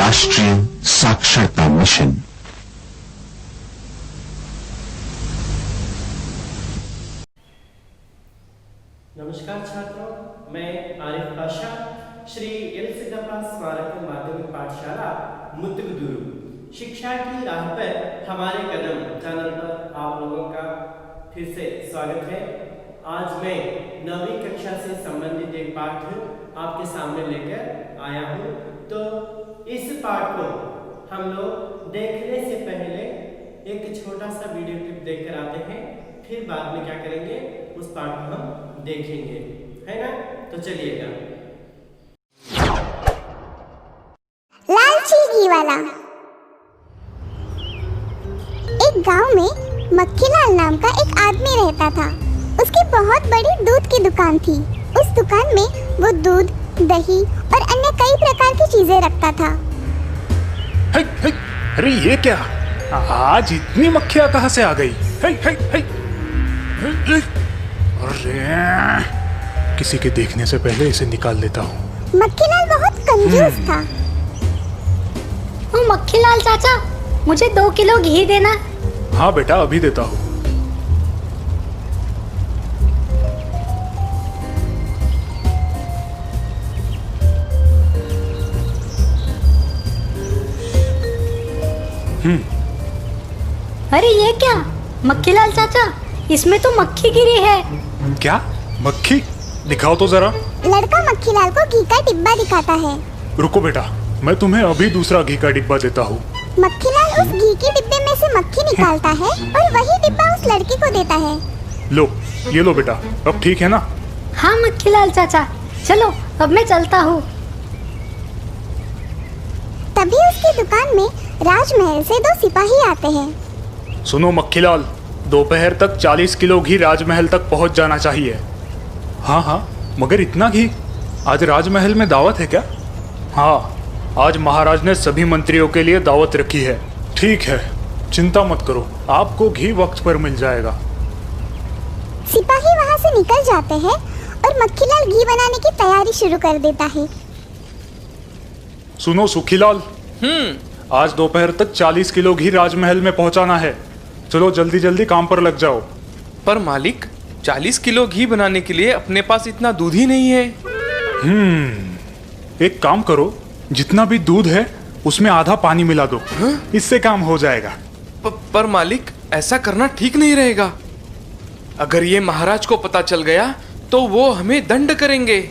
राष्ट्रीय साक्षरता मिशन। नमस्कार छात्रों, मैं आरिफ पाशा, श्री एल सिद्धप्पा स्मारक माध्यमिक पाठशाला मुत्तुगुदुरु शिक्षा की राह पर हमारे कदम चैनल पर आप लोगों का फिर से स्वागत है। आज मैं 9वीं कक्षा से संबंधित एक पाठ आपके सामने लेकर आया हूँ। तो इस पाठ को हम लोग देखने से पहले एक छोटा सा वीडियो क्लिप देखकर आते हैं, फिर बाद में क्या करेंगे, उस पाठ को हम देखेंगे, है ना? तो चलिएगा। लालची घी वाला। एक गांव में मक्खीलाल नाम का एक आदमी रहता था। उसकी बहुत बड़ी दूध की दुकान थी। उस दुकान में वो दूध, दही और अन्य कई प्रकार की चीजें रखता था। अरे ये क्या, आज इतनी मक्खियाँ कहाँ से आ गई? अरे किसी के देखने से पहले इसे निकाल लेता हूँ। मक्खीलाल बहुत कंजूस था। ओ मक्खीलाल चाचा, मुझे 2 किलो घी देना। हाँ बेटा, अभी देता हूँ। अरे ये क्या मक्खीलाल चाचा, इसमें तो मक्खी गिरी है। क्या मक्खी? दिखाओ तो जरा। लड़का मक्खीलाल को घी का डिब्बा दिखाता है। रुको बेटा, मैं तुम्हें अभी दूसरा घी का डिब्बा देता हूँ। मक्खीलाल उस घी के डिब्बे में से मक्खी निकालता है और वही डिब्बा उस लड़के को देता है। लो, ये लो बेटा, अब ठीक है ना? हाँ मक्खीलाल चाचा, चलो अब मैं चलता हूँ। तभी उसकी दुकान में राजमहल से 2 सिपाही आते हैं। सुनो मक्खीलाल, दोपहर तक 40 किलो घी राजमहल तक पहुँच जाना चाहिए। हाँ, मगर इतना घी? आज राजमहल में दावत है क्या? हाँ, आज महाराज ने सभी मंत्रियों के लिए दावत रखी है। ठीक है, चिंता मत करो, आपको घी वक्त पर मिल जाएगा। सिपाही वहाँ से निकल जाते हैं और मक्खीलाल घी बनाने की तैयारी शुरू कर देता है। सुनो सुखीलाल, आज दोपहर तक 40 किलो घी राजमहल में पहुंचाना है। चलो जल्दी जल्दी काम पर लग जाओ। पर मालिक, 40 किलो घी बनाने के लिए अपने पास इतना दूध ही नहीं है। एक काम करो, जितना भी दूध है उसमें आधा पानी मिला दो। इससे काम हो जाएगा। पर मालिक, ऐसा करना ठीक नहीं रहेगा। अगर ये महाराज को पता चल गया तो वो हमें दंड करेंगे।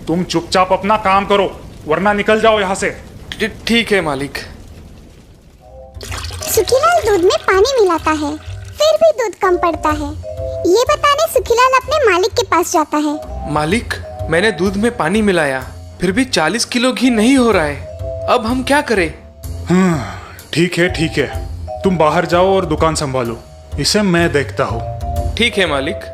तुम चुपचाप अपना काम करो, वरना निकल जाओ यहाँ से। ठीक है मालिक। सुखीलाल दूध में पानी मिलाता है, फिर भी दूध कम पड़ता है। ये बताने सुखीलाल अपने मालिक के पास जाता है। मालिक, मैंने दूध में पानी मिलाया, फिर भी 40 किलो घी नहीं हो रहा है। अब हम क्या करें? ठीक है, तुम बाहर जाओ और दुकान संभालो, इसे मैं देखता हूँ। ठीक है मालिक।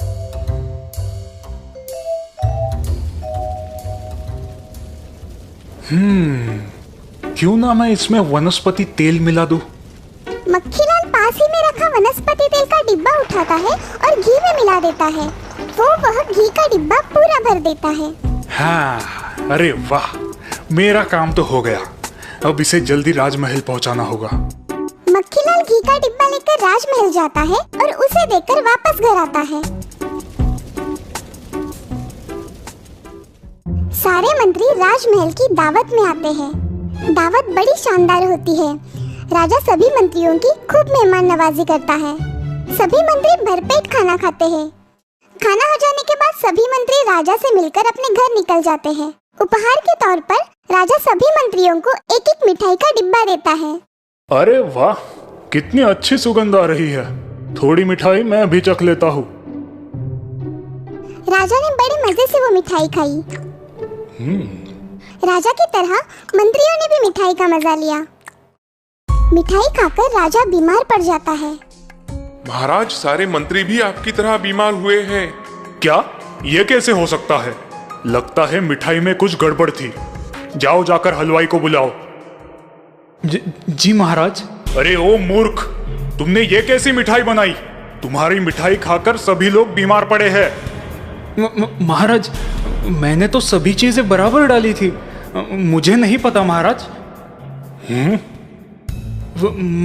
क्यों ना मैं इसमें वनस्पति तेल मिला दूं? मक्खीलाल पास ही में रखा वनस्पति तेल का डिब्बा उठाता है और घी में मिला देता है। वो वह घी का डिब्बा पूरा भर देता है। हाँ, अरे वाह, मेरा काम तो हो गया। अब इसे जल्दी राजमहल पहुंचाना होगा। मक्खीलाल घी का डिब्बा लेकर राजमहल जाता है और उसे देकर वापस घर आता है। सारे मंत्री राजमहल की दावत में आते हैं। दावत बड़ी शानदार होती है। राजा सभी मंत्रियों की खूब मेहमान नवाजी करता है। सभी मंत्री भरपेट खाना खाते हैं। खाना हो जाने के बाद सभी मंत्री राजा से मिलकर अपने घर निकल जाते हैं। उपहार के तौर पर राजा सभी मंत्रियों को एक एक मिठाई का डिब्बा देता है। अरे वाह, कितनी अच्छी सुगंध आ रही है। थोड़ी मिठाई मैं भी चख लेता हूँ। राजा ने बड़े मजे से वो मिठाई खाई। राजा की तरह मंत्रियों ने भी मिठाई का मजा लिया। मिठाई खाकर राजा बीमार पड़ जाता है। महाराज, सारे मंत्री भी आपकी तरह बीमार हुए हैं। क्या? ये कैसे हो सकता है? लगता है मिठाई में कुछ गड़बड़ थी। जाओ जाकर हलवाई को बुलाओ। जी महाराज। अरे ओ मूर्ख, तुमने ये कैसी मिठाई बनाई? तुम्हारी मिठाई खाकर सभी लोग बीमार पड़े हैं। महाराज, मैंने तो सभी चीजें बराबर डाली थी। मुझे नहीं पता महाराज।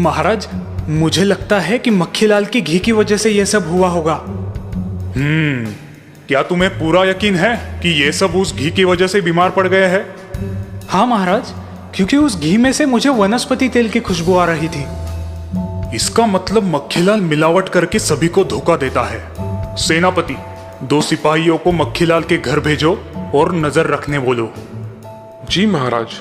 महाराज, मुझे लगता है कि मक्खीलाल की घी की वजह से यह सब हुआ होगा। क्या तुम्हें पूरा यकीन है कि ये सब उस घी की वजह से बीमार पड़ गए हैं? हाँ महाराज, क्योंकि उस घी में से मुझे वनस्पति तेल की खुशबू आ रही थी। इसका मतलब मक्खीलाल मिलावट करके सभी को धोखा देता है। सेनापति, 2 सिपाहियों को मक्खीलाल के घर भेजो और नजर रखने बोलो। जी महाराज।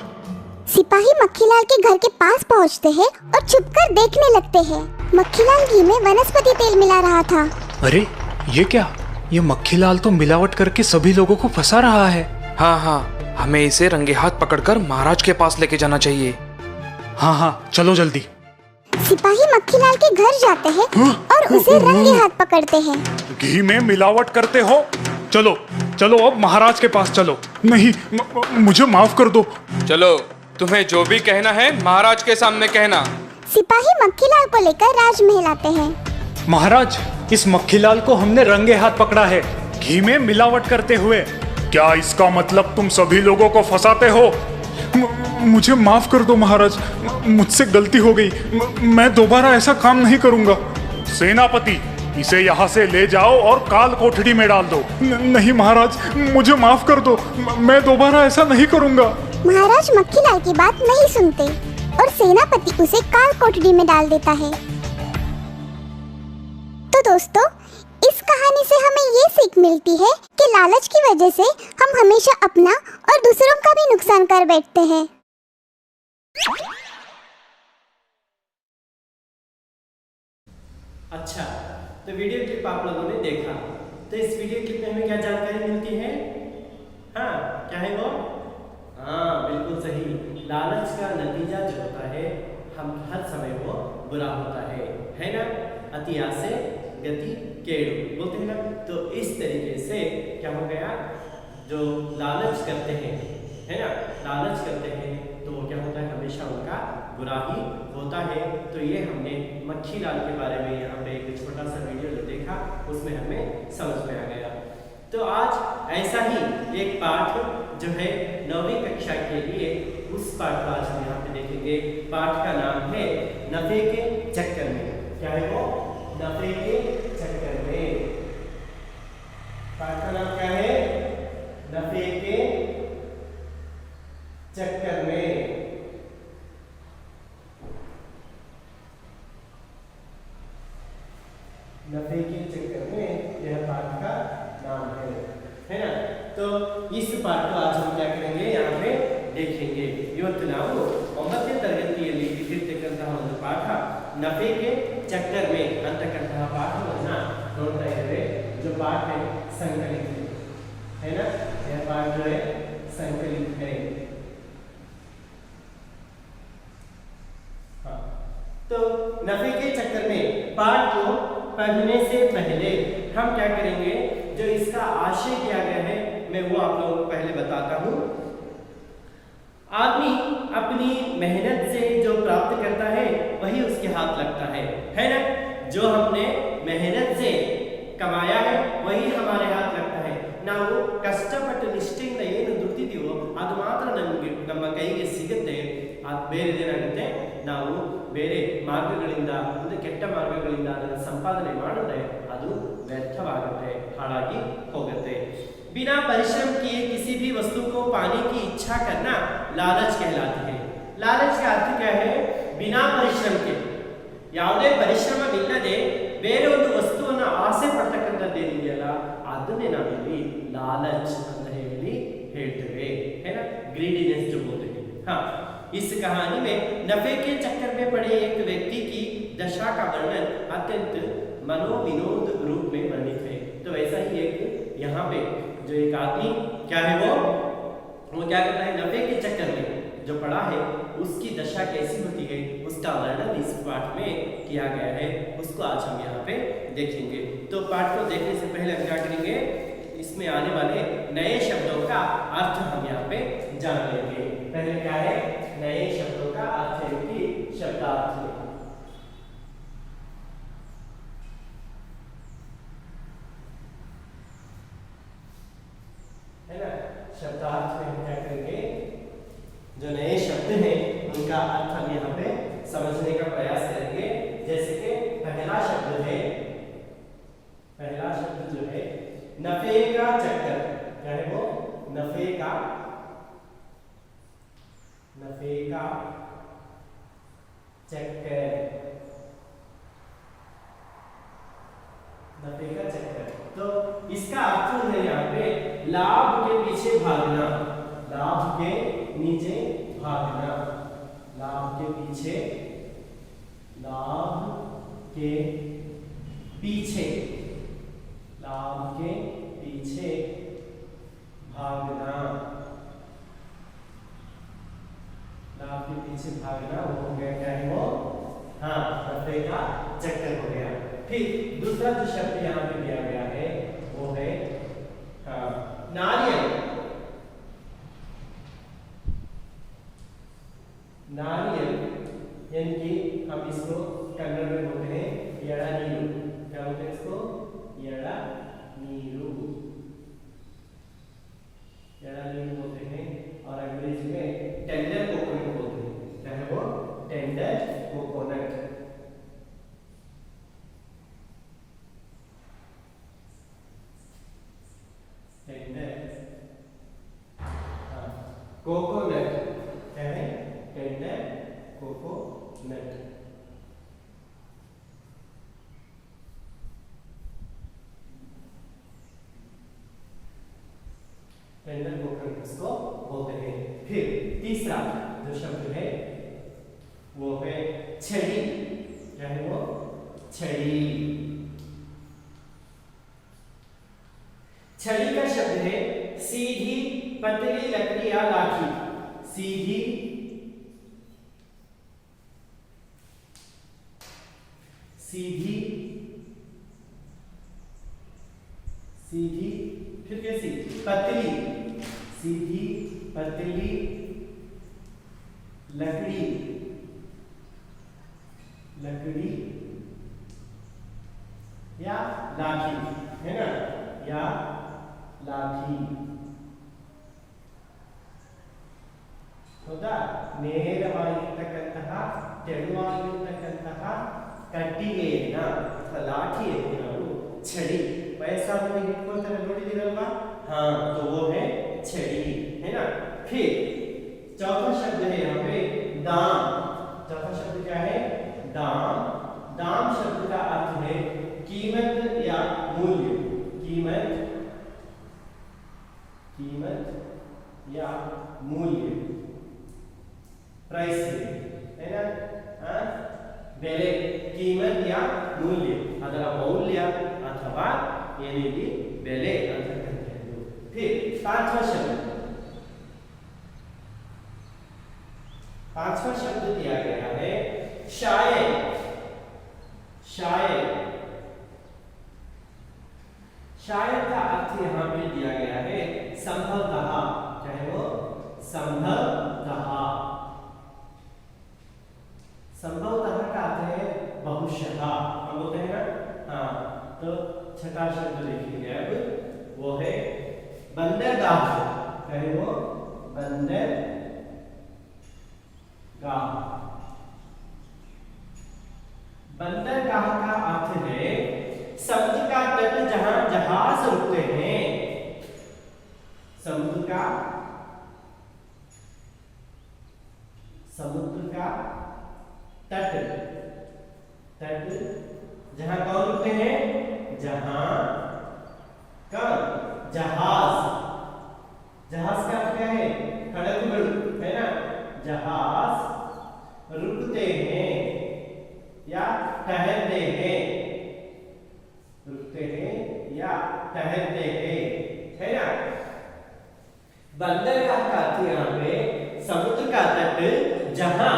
सिपाही मक्खीलाल के घर के पास पहुंचते हैं और छुपकर देखने लगते हैं। मक्खीलाल घी में वनस्पति तेल मिला रहा था। अरे ये क्या? ये मक्खीलाल तो मिलावट करके सभी लोगों को फंसा रहा है। हाँ हाँ, हमें इसे रंगे हाथ पकड़कर महाराज के पास लेके जाना चाहिए। हाँ हाँ, चलो जल्दी। सिपाही मक्खीलाल के घर जाते हैं और उसे रंगे हाथ पकड़ते हैं। घी में मिलावट करते हो? चलो चलो, अब महाराज के पास चलो। नहीं, मुझे माफ कर दो। चलो, तुम्हें जो भी कहना है महाराज के सामने कहना। सिपाही मक्खीलाल को लेकर राजमहल आते हैं। महाराज, इस मक्खीलाल को हमने रंगे हाथ पकड़ा है, घी में मिलावट करते हुए। क्या इसका मतलब तुम सभी लोगों को फंसाते हो? मुझे माफ कर दो महाराज, मुझसे गलती हो गई। मैं दोबारा ऐसा काम नहीं करूंगा। सेनापति, इसे यहाँ से ले जाओ और काल कोठरी में डाल दो। नहीं महाराज, मुझे माफ कर दो, मैं दोबारा ऐसा नहीं करूंगा। महाराज मक्खीलाल की बात नहीं सुनते और सेनापति उसे काल कोठरी में डाल देता है। तो दोस्तों, इस कहानी से हमें ये सीख मिलती है कि लालच की वजह से हम हमेशा अपना और दूसरों का भी नुकसान कर बैठते हैं। अच्छा, तो वीडियो क्लिप आप लोगों ने देखा, तो इस वीडियो क्लिप में हमें क्या जानकारी मिलती है? हाँ, क्या है वो? हाँ, बिल्कुल सही। लालच का नतीजा जो होता है, हम हर समय वो बुरा होता है ना? अति आसे गति केड़ु बोलते हैं ना। तो इस तरीके से क्या हो गया, जो लालच करते हैं, है ना, लालच करते हैं तो क्या होता है, हमेशा उनका बुरा ही होता है। तो ये हमने मक्खीलाल के बारे में यहाँ पे एक छोटा सा वीडियो जो देखा, उसमें हमें समझ में आ गया। तो आज ऐसा ही एक पाठ जो है 9वीं कक्षा के लिए, उस पाठ को आज हम यहाँ पे देखेंगे। पाठ का नाम है नफे के चक्कर में। क्या है वो? नफे के चक्कर में। पाठ का नाम क्या है? नफे के चक्कर में। नफे के चक्कर में, यह पाठ का नाम है ना। तो इस पाठ को आज हम क्या करेंगे, यहाँ पे देखेंगे। ಇವತ್ತು ನಾವು 9ನೇ ತರಗತಿಯಲ್ಲಿ ಇಟ್ಟಿರ್ತಕ್ಕಂತಹ ಒಂದು ಪಾಠ ನಫೆ के चक्कर में ಅಂತಕ್ಕಂತಹ ಪಾಠವನ್ನ ನೋಡ್ತಾ ಇದ್ದೇವೆ। जो पाठ है संकलित है ना, यह पाठ जो है संकलित है। हाँ, तो नफे के चक्कर में पाठ को पढ़ने से पहले हम क्या करेंगे, जो इसका आशय किया गया है मैं वो आप लोगों को पहले बताता हूँ। आदमी अपनी मेहनत से जो प्राप्त करता है वही उसके हाथ लगता है ना। जो हमने मेहनत से कमाया है वही हमारे हाथ लगता है। ನಾವು ಕಷ್ಟಪಟ್ಟು ನಿಷ್ಠೆಯಿಂದ ಏನು ದುಡಿದಿದ್ದೀವೋ ಅದು ಮಾತ್ರ ನಮಗೆ ನಮ್ಮ ಕೈಗೆ ಸಿಗುತ್ತೆ। ಅದು ಬೇರೆದೇನಾಗುತ್ತೆ, ನಾವು ಬೇರೆ ಮಾರ್ಗಗಳಿಂದ, ಒಂದು ಕೆಟ್ಟ ಮಾರ್ಗಗಳಿಂದ ಅದನ್ನು ಸಂಪಾದನೆ ಮಾಡಿದ್ರೆ ಅದು ವ್ಯರ್ಥವಾಗುತ್ತೆ, ಹಾಳಾಗಿ ಹೋಗುತ್ತೆ। बिना परिश्रम किए किसी भी वस्तु को पाने की इच्छा करना लालच कहलाती है। लालच का अर्थ क्या है? बिना परिश्रम के, ಯಾವುದೇ ಪರಿಶ್ರಮವಿಲ್ಲದೆ ಬೇರೆ ಒಂದು ವಸ್ತುವನ್ನು ಆಸೆ ಪಡ್ತಕ್ಕಂಥದ್ದೇನಿದೆಯಲ್ಲ, ಅದನ್ನೇ ನಾವಿಲ್ಲಿ लालच ಅಂತ ಹೇಳಿ ಹೇಳ್ತೇವೆ, है ना, ग्रीडीनेस जो बोलते हैं। हाँ, इस कहानी में नफे के चक्कर में पड़े एक व्यक्ति की दशा का वर्णन अत्यंत मनोविनोद रूप में वर्णित है। तो वैसा ही एक यहाँ पे जो एक आदमी क्या है वो क्या करता है, नफे के चक्कर में जो पड़ा है उसकी दशा कैसी होती है उसका वर्णन इस पाठ में किया गया है। उसको आज हम यहाँ पे देखेंगे। तो पाठ को देखने से पहले हम क्या करेंगे, इसमें आने वाले नए शब्दों का अर्थ हम यहाँ पे जान लेंगे। पहले क्या है, नए शब्दों का अर्थ है कि शब्दार्थ है ना। शब्दार्थ में हम क्या करेंगे, नए शब्द हैं उनका अर्थ हम यहाँ पे समझने का प्रयास करेंगे। जैसे कि पहला शब्द जो है नफे का चक्कर। क्या है वो? नफे का चक्कर। नफे का चक्कर। तो इसका अर्थ है यहाँ पे लाभ के पीछे भागना, लाभ के नीचे भागना, लाभ के पीछे, लाभ के पीछे, लाभ के पीछे भागना, लाभ के पीछे भागना वो हो गया। क्या है वो? हाँ, नफे का चक्कर हो गया। फिर दूसरा जो शब्द यहाँ पे दिया गया है वो है नारियल। नारियल यानी कि हम इसको कन्नड़ में बोलते हैं यड़ा नीरू। क्या बोलते हैं इसको? यड़ा नीरू, यड़ा नीरू बोलते हैं। और अंग्रेजी में टेंडर कोकोनट बोलते हैं। क्या है वो? Tender coconut. कोकोनट क्या है? Tender coconut. टेंडर कोकोनट इसको बोलते हैं। फिर तीसरा जो शब्द है वो है छड़ी। क्या है वो? छड़ी। छड़ी का शब्द है सीधी पतली लकड़ी या लाठी। सीधी फिर कैसी? पतली, सीधी पतली लकड़ी या लाठी, है ना? या लाठी। ಹೌದಾ? ನೇರವಾಗಿರ್ತಕ್ಕಂತಹ ತೆಳುವಾಗಿರ್ತಕ್ಕಂತಹ ಕಟ್ಟಿಗೆಯನ್ನ ಅಥವಾ ಲಾಠಿಯನ್ನು ನಾವು छड़ी वयस्सादवರಿಗೆ ಇಟ್ಕೊಳ್ತಾರೆ ನೋಡಿದಿರಲ್ವಾ? हाँ, तो वो है छड़ी, है ना? फिर चौथा शब्द है यहाँ पे दाम। चौथा शब्द क्या है? दाम। दाम शब्द का अर्थ है कीमत या मूल्य। कीमत या मूल्य, प्राइस है ना? ಬೆಲೆ, कीमत या मूल्य, ಅದರ ಮೌಲ್ಯ ಅಥವಾ ಏನಿದೆ ಬೆಲೆ ಅಂತಕ್ಕಂಥದ್ದು। फिर पांचवा शब्द दिया गया है शायर। शायर का अर्थ यहाँ पे दिया गया है संभवतः। क्या है वो? संभवतः। संभवतः का अर्थ है बहुशः। हम बोलते हैं ना? हाँ, तो छठा शब्द लिखेंगे अब, वो है बंदरगाह। क्या है वो? बंदरगाह। बंदरगाह का अर्थ है समुद्र का तट जहां जहाज रुकते हैं। समुद्र का तट जहां कौन रुकते हैं? जहां कौन? जहाज। जहाज का अर्थ क्या है? खड़गपुर, है ना? जहाज रुकते हैं या ठहरते हैं। रुकते हैं या ठहरते हैं, है ना? बंदरगाह का अर्थ यहाँ पे समुद्र का तट जहां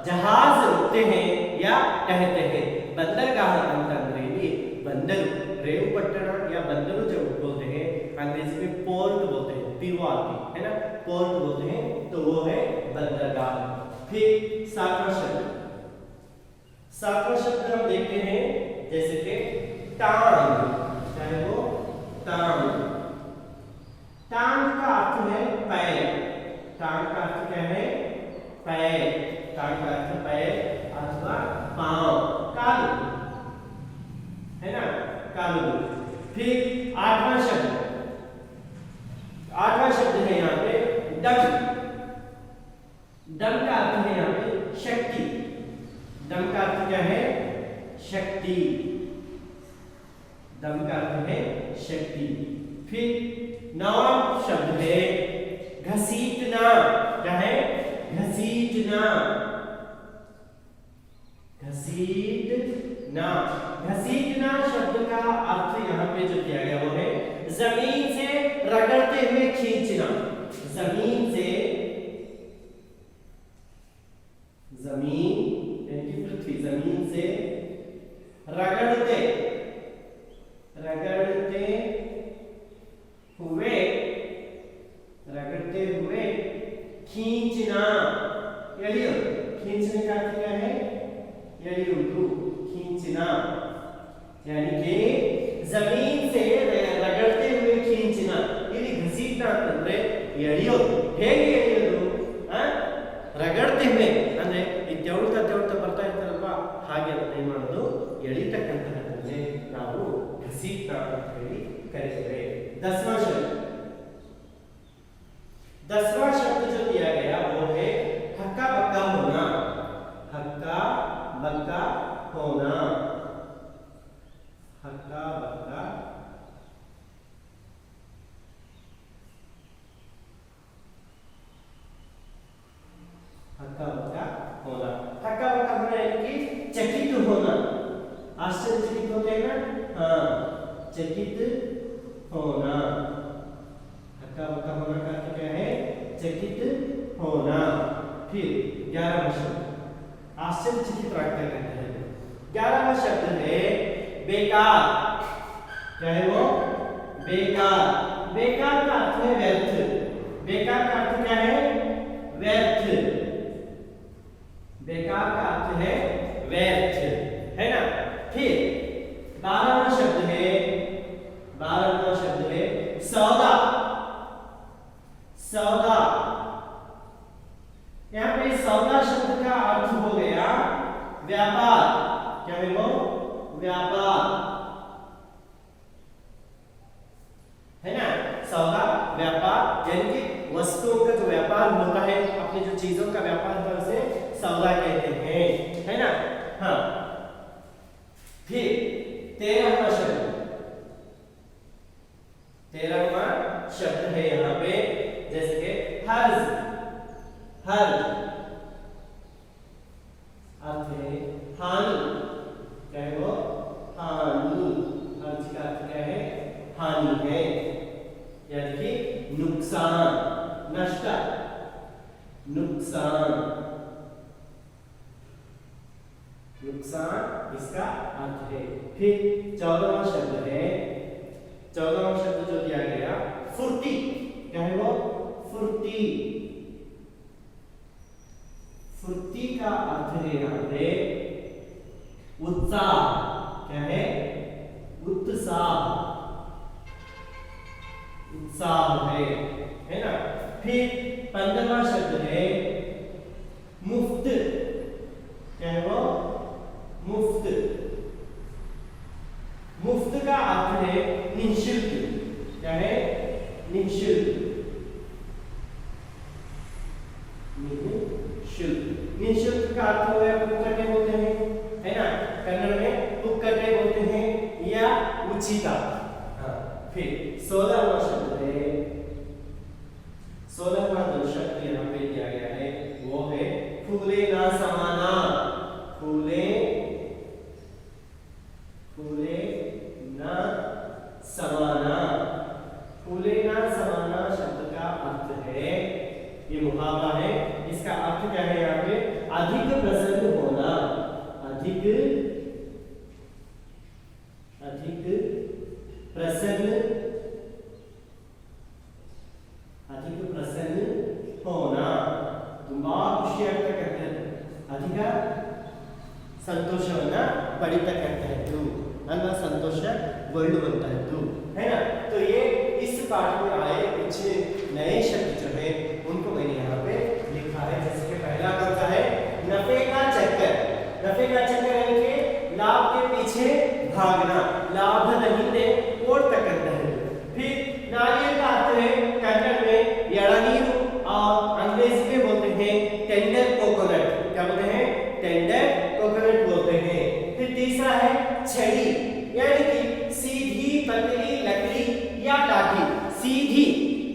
जहाज रुकते हैं या ठहरते हैं। बंदरगाह ಅಂತಂದ್ರೆ ಇಲ್ಲಿ ಬಂದರು, रेव पट्टण या बंदरू जब बोलते हैं अंग्रेजी में पोर्ट बोलते हैं, पीवाती, है ना? पोर्ट बोलते हैं, तो वो है बंदरगाह। फिर सातवां शब्द हम देखते हैं जैसे कि टांग। चाहे वो टांग। टांग का अर्थ है पैर। टांग का अर्थ क्या है? काल का अर्थ पैर अथवा पांव, कालू, है ना, कालू। फिर आठवां शब्द है यहाँ पे डम। डम का अर्थ है यहाँ पे शक्ति। डम का अर्थ क्या है? शक्ति। दम का अर्थ है शक्ति। फिर नौवां शब्द है घसीटना। क्या है? घसीटना। घसीटना। घसीटना शब्द का अर्थ यहाँ पे जो दिया गया वो है जमीन से रगड़ते हुए खींचना। जमीन से, जमीन यानी कि पृथ्वी, जमीन से रगड़ते हुए खींचना। खींचने का अर्थ क्या है? खींचना यानी कि जमीन से रगड़ते हुए खींचना। यदि घसीटना ಅಂದ್ರೆ ಎಳೆಯೋದು. ಹೇಗೆ ಎಳೆಯೋದು? ರಗಡ್ತೆ ಹುವೆ ಅಂದ್ರೆ ಈ ತೆವಳ್ತಾ ಬರ್ತಾ ಇರ್ತಾರಲ್ವಾ, ಹಾಗೆ ಅದನ್ನ ಏನ್ ಮಾಡೋದು? ಎಳಿತಕ್ಕಂಥದ್ದನ್ನೇ ನಾವು घसीटना ಅಂತ ಹೇಳಿ ಕರೀತೇವೆ। दसवां शब्द जो दिया गया वो है हक्का बक्का होना। हक्का बक्का होना। हक्का बक्का होना। हक्का बक्का होना यानी कि चकित होना। आश्चर्यचकित होते हैं ना, हाँ, चकित होना। हक्का बक्का होना का अर्थ क्या है? चकित होना। फिर 11वां शब्द आश्चर्यचकित रखते हैं। 11वां शब्द है बेकार। क्या है वो? बेकार। बेकार का अर्थ है व्यर्थ। बेकार का अर्थ क्या है? व्यर्थ। बेकार का अर्थ है व्यर्थ, है ना। फिर 12वां शब्द है सौदा। सौदा। यहाँ पे सौदा शब्द का अर्थ हो गया व्यापार। क्या है वो? व्यापार, है ना। सौदा व्यापार यानी कि वस्तुओं का जो व्यापार होता है, अपनी जो चीजों का व्यापार होता है उसे सौदा कहते हैं, है ना। हाँ। फिर 13वां शब्द है यहाँ पे जैसे कि हर्ज। हर्ज अर्थ है हानि। क्या है वो? हानि। हर्ज का अर्थ क्या है? हानि है, यानी कि नुकसान, नष्ट, नुकसान। नुकसान इसका अर्थ है। फिर 14वां शब्द है, 14वां शब्द जो दिया गया फुर्ती। क्या है वो? फुर्ती। फुर्ती का अर्थ है यहाँ पे उत्साह। क्या है? उत्साह। उत्साह है ना। फिर 15वां शब्द है मुफ्त। क्या है वो? मुफ्त। मुफ्त का अर्थ है निःशुल्क। क्या है? निःशुल्क। निःशुल्क। निःशुल्क का अर्थ हो गया पुक्कटे बोलते हैं, है ना। कन्नड़ में पुक्कटे बोलते हैं या उचिता। हाँ। फिर 16वां शब्द है, 16वां जो शब्द यहाँ पे दिया गया है वो है फूले ना समाना। फूले ना समाना। फूले ना समाना शब्द का अर्थ है, ये मुहावरा है, इसका अर्थ क्या है यहाँ पे? अधिक प्रसन्न होना। अधिक प्रसन्न होना। ತುಂಬಾ ಖುಷಿ ಆಗ್ತಕ್ಕಂಥದ್ದು, ಅಧಿಕ ಸಂತೋಷವನ್ನ ಪಡಿತಕ್ಕಂಥದ್ದು ಅಲ್ವಾ, ಸಂತೋಷಗೊಳ್ಳುವಂತಹದ್ದು, है ना। तो ये इस पाठ में आए कुछ नए शब्द जो है उनको मैंने यहाँ पे लिखा है। जैसे कि पहला कौन सा है? तीसरा है छड़ी, यानी कि सीधी पतली लकड़ी या लाठी। सीधी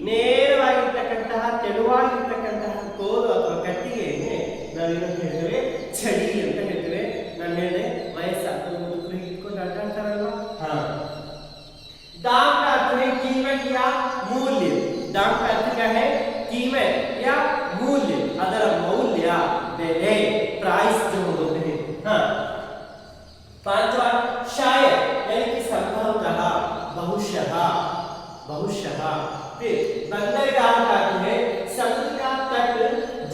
ನೇರವಾಗಿರ್ತಕ್ಕಂತಹ ತೆಳುವಾಗಿರ್ತಕ್ಕಂತಹ ಕೋಲು ಅಥವಾ ಕಟ್ಟಿಗೆಯನ್ನೇ ನಾವೇನು ಹೇಳ್ತೇವೆ, छड़ी ಅಂತ ಹೇಳ್ತೇವೆ. ನಾನು ಹೇಳಿದೆ ವಯಸ್ಸಾದ ಮುದುಕರು ಇಟ್ಕೊಂಡು ಆಟಾಡ್ತಾರಲ್ವಾ. दाम का अर्थ है कीमत या मूल्य. दाम का अर्थ क्या है? कीमत या मूल्य. ಅದರ ಮೌಲ್ಯ, ಬೆಲೆ, प्राइस जो होते हैं. पांचवा शायद, यानी कि संभवतः, बहुशः. बहुशः. फिर बंदरगाह का अर्थ है समुद्र का तट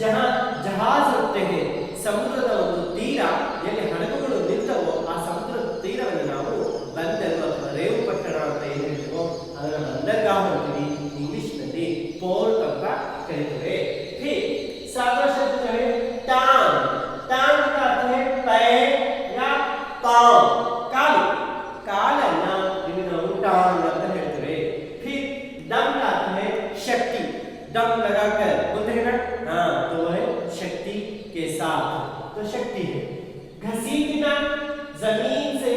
जहां जहाज रुकते हैं. ಸಮುದ್ರದ ಒಂದು ತೀರ ಎಲ್ಲಿ ಹಡಗುಗಳು ನಿಂತವೋ ಆ ಸಮುದ್ರದ ತೀರವನ್ನು ನಾವು ಬಂದರು ಅಥವಾ ರೇವು ಪಟ್ಟಣ ಅಂತ ಏನು ಹೇಳ್ತೀವೋ ಅದನ್ನು ಬಂದರ್ಗಾಹ ಅಂತೀವಿ. ಇಂಗ್ಲಿಷ್ ನಲ್ಲಿ ಪೋರ್ಟ್ ಅಂತ ಕರೀತೇವೆ. सातवां शब्द है टांग. टांग का अर्थ है पैर या पांव. काल, कालನ್ನ ನಾವು टांग ಅಂತ ಹೇಳ್ತೇವೆ. फिर दम का अर्थ है शक्ति. दम लगाकर बोलते हैं ना, तो वह है शक्ति के साथ, तो शक्ति है. घसीटना, जमीन से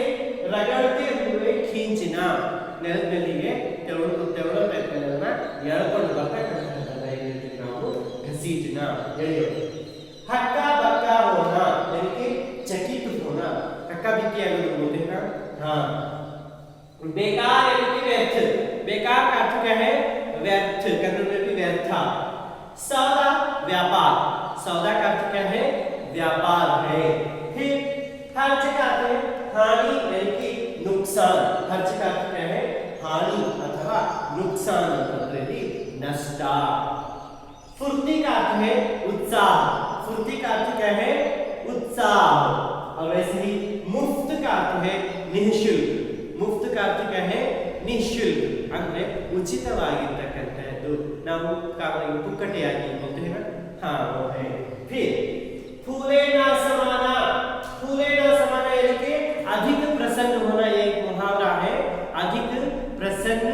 रगड़ते हुए खींचना. ನೆಲದಲ್ಲಿಗೆ ತೆವಳಬೇಕನ್ನ ಎಳ್ಕೊಂಡು ಬರ್ತಕ್ಕಂಥದ್ದನ್ನ ಏನು ಹೇಳ್ತೀವಿ ನಾವು? घसीटना, ಎಳೆಯೋದು. हक्का बक्का होना, यानी कि चकित होना. हक्का बिक्की आगे बोलते हैं ना. बेकार यानी कि व्यर्थ. बेकार का अर्थ क्या है? व्यर्थ. कन्नड़ में भी व्यर्था. सौदा, व्यापार. सौदा का अर्थ क्या है? व्यापार है. फिर खर्च का अर्थ है हानि, यानी कि नुकसान. खर्च का अर्थ क्या है? हानि अथवा नुकसान. नष्ट. फुर्ती का अर्थ है उत्साह. फुर्ती का अर्थ क्या है? उत्साह. और वैसे ही मुफ्त का अर्थ है निःशुल्क. मुफ्त का अर्थ क्या है? निःशुल्क. ಅಂದ್ರೆ ಉಚಿತವಾಗಿರ್ತಕ್ಕಂಥದ್ದು. ನಾವು ಪುಕ್ಕಟೆಯಾಗಿ बोलते हैं ना. वो है. फिर फूले ना समाना. फूले ना समाना यानी कि अधिक प्रसन्न होना. ये एक मुहावरा है. अधिक प्रसन्न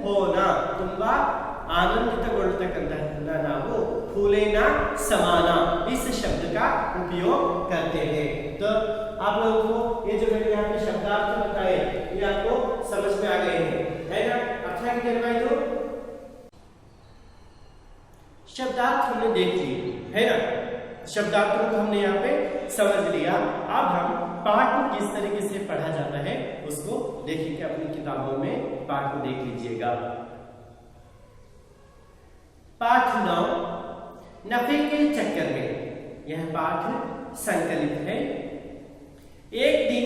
होना, ತುಂಬಾ आनंदितಗೊಳ್ತಕ್ಕಂಥದ್ದನ್ನ ನಾವು फूलेना समाना इस शब्द का उपयोग करते हैं. तो आप लोगों को ये जो मैंने यहाँ पे शब्दार्थ बताए ये आपको समझ में आ गए हैं, है ना? अच्छा कि भाई तो शब्दार्थ हमने देख लिए, है ना? शब्दार्थों को हमने यहाँ पे समझ लिया. अब हम पाठ को किस तरीके से पढ़ा जाता है उसको देखिए. अपनी किताबों में पाठ को देख लीजिएगा. पाठ 9 नफे के चक्कर में. यह पाठ संकलित है. एक दिन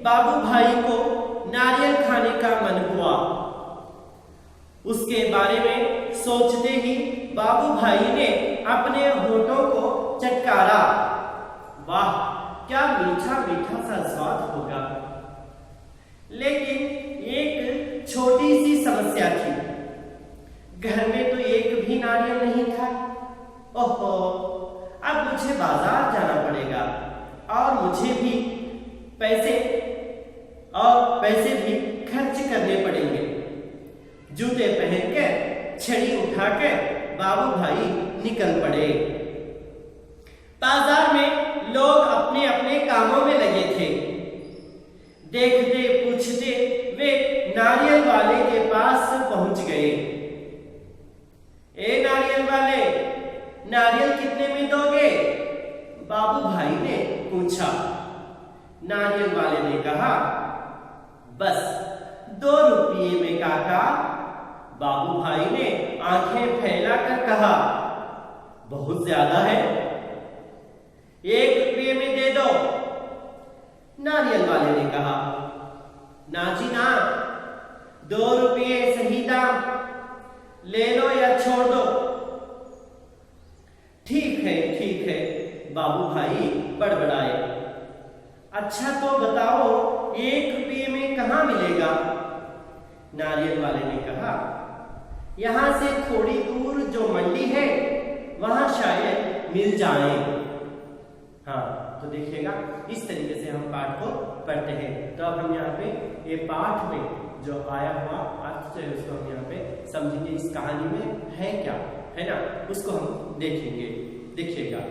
बाबू भाई को नारियल खाने का मन हुआ. उसके बारे में सोचते ही बाबू भाई ने अपने होठों को चटकारा. वाह, क्या मीठा मीठा सा स्वाद होगा. लेकिन एक छोटी सी समस्या थी. घर में तो एक भी नारियल नहीं था. ओहो, अब मुझे बाजार जाना पड़ेगा और मुझे भी पैसे भी खर्च करने पड़ेंगे. जूते पहनकर छड़ी उठाकर बाबू भाई निकल पड़े. बाजार में लोग अपने अपने कामों में लगे थे. देखते पूछते वे नारियल वाले के पास पहुंच गए. ए नारियल वाले, नारियल कितने में दोगे? बाबू भाई ने पूछा. नारियल वाले ने कहा, बस 2 रुपये में काका. बाबू भाई ने आंखें फैलाकर कहा, बहुत ज्यादा है, 1 रुपये में दे दो. नारियल वाले ने कहा, ना जी ना, 2 रुपये सही दाम, ले लो या छोड़ दो. ठीक है बाबू भाई बड़बड़ाए. अच्छा तो बताओ 1 रुपये में कहां मिलेगा? नारियल वाले ने कहा, यहां से थोड़ी दूर जो मंडी है वहां शायद मिल जाए. तो देखिएगा इस तरीके से हम पाठ को पढ़ते हैं. तो अब हम यहाँ पे ये पाठ में जो आया हुआ अर्थ जो है उसको हम यहाँ पे समझेंगे. इस कहानी में है क्या, है ना, उसको हम देखेंगे. देखिएगा.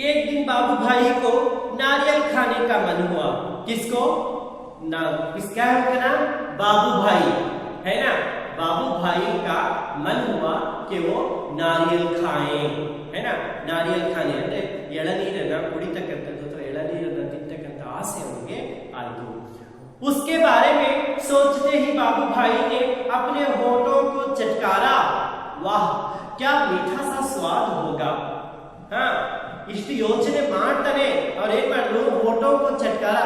एक दिन बाबू भाई को नारियल खाने का मन हुआ। किसको? ना किसका है उनका नाम? बाबू भाई है ना। बाबू भाई का मन हुआ कि वो नारियल खाएं, है ना। ನಾರಿಯಲ್ ಖಾನೆ ಅಂದ್ರೆ ಎಳನೀರನ್ನ ಕುಡಿತಕ್ಕಂಥದ್ದು ಅಥವಾ ಎಳನೀರನ್ನ ತಿಂತಕ್ಕಂಥ ಆಸೆ ಅವನಿಗೆ ಆಯಿತು। उसके बारे में सोचते ही बाबू भाई ने अपने होठों को चटकारा। वाह क्या मीठा सा स्वाद होगा। हाँ इष्ट योचने ಮಾಡ್ತಾನೆ और एक बार लोग होठों को चटकारा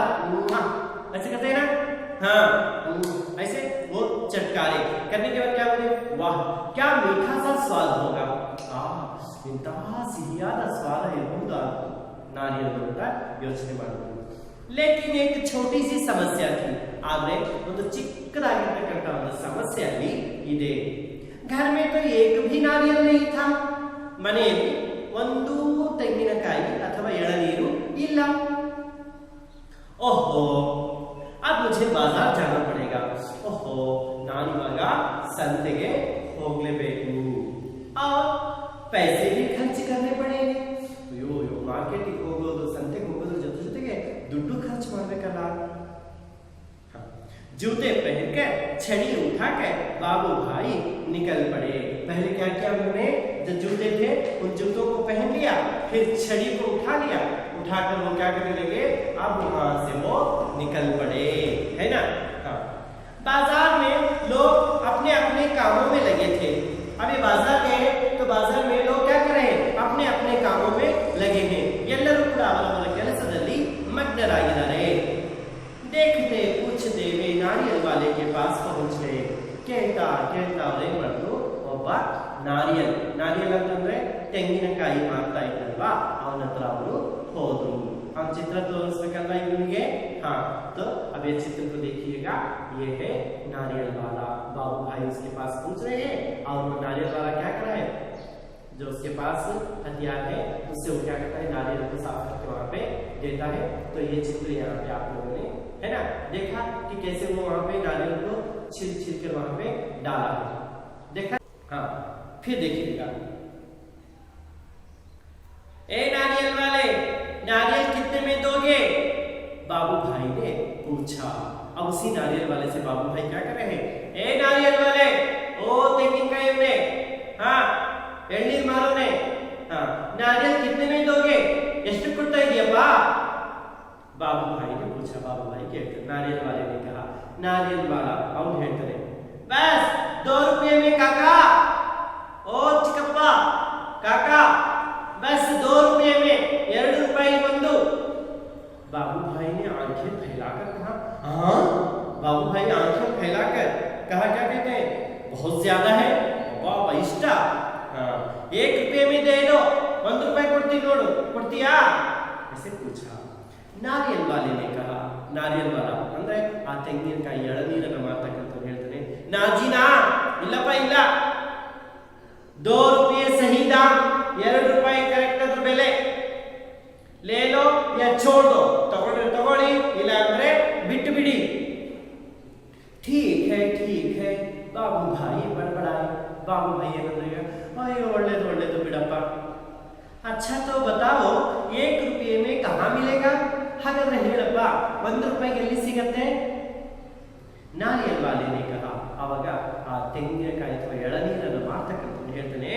ऐसे कहते हैं ना। हाँ ऐसे वो चटकारे करने के बाद क्या बोले? वाह क्या मीठा सा स्वाद होगा। ಇಂತಹ ಸಿಹಿಯಾದ ಸ್ವಾದ ಇರಬಹುದಾ ನಾರಿಯಲ್ ಅಂತ ಯೋಚನೆ ಮಾಡಿದ್ರು। ಲೇಕಿನ್ एक छोटी सी समस्या थी। ಆದ್ರೆ ಒಂದು ಚಿಕ್ಕದಾಗಿರತಕ್ಕಂತ ಒಂದು ಸಮಸ್ಯೆ ಅಲ್ಲಿ ಇದೆ। घर में तो एक भी नारियल नहीं था। ಮನೆಯಲ್ಲಿ ಒಂದು ತೆಂಗಿನಕಾಯಿ ಅಥವಾ ಎಳನೀರು ಇಲ್ಲ। ಓಹೋ अब मुझे बाजार जाना पड़ेगा। ಓಹೋ ನಾನು ಇವಾಗ ಸಂತೆಗೆ ಹೋಗಲೇಬೇಕು और पैसे भी खर्च करने पड़ेंगे। ಅಯ್ಯೋ ಮಾರ್ಕೆಟಿಗೆ ಹೋಗೋದು ಸಂತೆಗೆ ಹೋಗೋದು ಜೊತೆಗೆ ದುಡ್ಡು ಖರ್ಚು ಮಾಡಬೇಕಲ್ಲ। जूते पहनकर छड़ी उठाकर बाबू भाई निकल पड़े। पहले क्या किया उन्होंने? जो जूते थे उन जूतों को पहन लिया, फिर छड़ी को उठा लिया। उठाकर वो क्या करने लगे? अब वहां से वो निकल पड़े, है ना। हाँ बाजार में लोग अपने अपने कामों में लगे थे। अभी बाजार गए तो बाजार में लोग क्या कर रहे हैं? अपने अपने कामों में लगे हैं। ಎಲ್ಲರೂ ಕೂಡ ಅವರವರ ಕೆಲಸದಲ್ಲಿ ಮಗ್ನರಾಗಿದ್ದಾರೆ। देखते पूछते वे नारियल वाले के पास पहुंच गए। ಕೇಳ್ತಾ ಕೇಳ್ತಾ ಅವ್ರು ಏನ್ ಮಾಡಿದ್ರು? ಒಬ್ಬ ನಾರಿಯಲ್ ಅಂತಂದ್ರೆ ತೆಂಗಿನಕಾಯಿ ಮಾರ್ತಾ ಇದ್ದಲ್ವಾ ಅವನ ಹತ್ರ ಅವರು ಹೋದ್ರು। हम चित्र तोरिसಬೇಕಲ್ವಾ ಇವನಿಗೆ। हाँ तो अब ये चित्र को देखिएगा। ये है नारियल वाला। बाबू भाई उसके पास पूछ रहे हैं और वो नारियल वाला क्या कर रहा है? जो उसके पास हथियार है उससे वो क्या करता है? नारियल को साफ करके वहां पे देता है। तो ये चित्र यहाँ पे आप लोगों ने है ना देखा कि कैसे वो वहां पे नारियल को छिल कर वहां पे डाला है। देखा? हाँ फिर देखिएगा। ए नारियल वाले नारियल कितने में दोगे? बाबू भाई ने पूछा। अब उसी नारियल वाले से बाबू भाई क्या कर रहे हैं? ए नारियल वाले ओ ತೆಂಗಿನಕಾಯಿ ने हाँ ಎಳ್ನೀರು ಮಾರೋನೆ हाँ नारियल कितने में दोगे? ಎಷ್ಟು ಕೊಡ್ತಾ ಇದೀಯಪ್ಪ? बाबू भाई ने पूछा। बाबू भाई कहते नारियल वाले ने कहा। नारियल वाला ಅವ್ನು ಹೇಳ್ತಾರೆ बस 2 रुपये में काका। ओ चिकप्पा काका बस 2 रुपये में 2 रुपये ಒಂದು। बाबू भाई ने आंखें फैलाकर कहा। हाँ बाबू भाई आंखें फैलाकर कहा क्या कहते हैं? बहुत ज्यादा है बाबा इष्ट। हाँ 1 रुपये में दे दो 1 रुपये ಕೊಡ್ತೀನಿ ನೋಡು ಕೊಡ್ತೀಯಾ ऐसे पूछा। नारियल वाले ने कहा। नारियल वाला ಅಂದ್ರೆ ಆ ತೆಂಗಿನಕಾಯಿ ಎಳನೀರನ್ನ ಮಾರ್ತಕ್ಕಂಥವ್ರು ಹೇಳ್ತಾನೆ ನಾಜಿನಾ ಇಲ್ಲಪ್ಪ ಇಲ್ಲ 2 रुपये सही दाम 2 रुपये ಕರೆಕ್ಟ್ ಅದ್ರ ಬೆಲೆ ले लो या छोड़ दो ತಗೊಂಡ್ರೆ ತಗೊಳ್ಳಿ ಇಲ್ಲ ಅಂದ್ರೆ ಬಿಟ್ಟು ಬಿಡಿ। ठीक है बाबू भाई बड़बड़ाए। बाबू भाई ಏನಂದ್ರೆ ಅಯ್ಯೋ ಒಳ್ಳೆದು ಬಿಡಪ್ಪ। अच्छा तो बताओ 1 रुपये में कहाँ मिलेगा? ಹಾಗಾದ್ರೆ ಹೇಳಪ್ಪ 1 ರೂಪಾಯಿಗೆ ಎಲ್ಲಿ ಸಿಗುತ್ತೆ? ನಾರಿಯಲ್ ವಾಲೆ ने कहा। ಆವಾಗ ಆ ತೆಂಗಿನಕಾಯಿ ಅಥವಾ ಎಳನೀರನ್ನು ಮಾರ್ತಕ್ಕಂಥವ್ನು ಹೇಳ್ತಾನೆ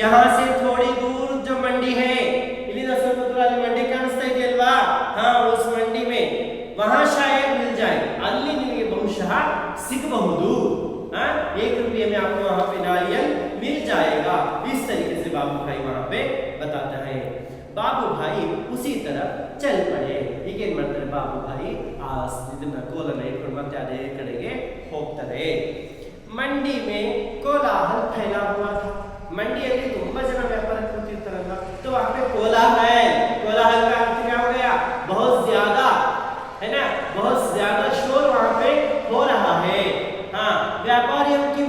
यहाँ से थोड़ी दूर जो मंडी है ಇಲ್ಲಿಂದ ಸ್ವಲ್ಪ ದೂರ ಅಲ್ಲಿ ಮಂಡಿ ಕಾಣಿಸ್ತಾ ಇದೆಯಲ್ವಾ? हाँ उस मंडी में वहां शायद मिल जाए ಅಲ್ಲಿ ನಿಮಗೆ ಬಹುಶಃ ಸಿಗಬಹುದು। हाँ 1 रुपये में आपको वहां पे नारियल मिल जाएगा। इस तरीके से बाबू भाई वहां पे बताता है। बाबू भाई उसी तरफ चल पड़े। ಹೀಗೇನ್ ಮಾಡ್ತಾರೆ? ಬಾಬು ಭಾಯಿ ಆ ಇದನ್ನ ಕೋಲನ್ನ ಇಟ್ಕೊಂಡು ಮತ್ತೆ ಅದೇ ಕಡೆಗೆ ಹೋಗ್ತಾರೆ। ಮಂಡಿ में कोलाहल फैला हुआ था। ಮಂಡಿಯಲ್ಲಿ ತುಂಬಾ ಜನ ವ್ಯಾಪಾರ ಕೂತಿರ್ತಾರಲ್ಲ तो वहां पे कोलाहल का अर्थ क्या हो गया? बहुत ज्यादा है ना बहुत ज्यादा शोर वहां पे हो रहा है। हाँ व्यापारियों की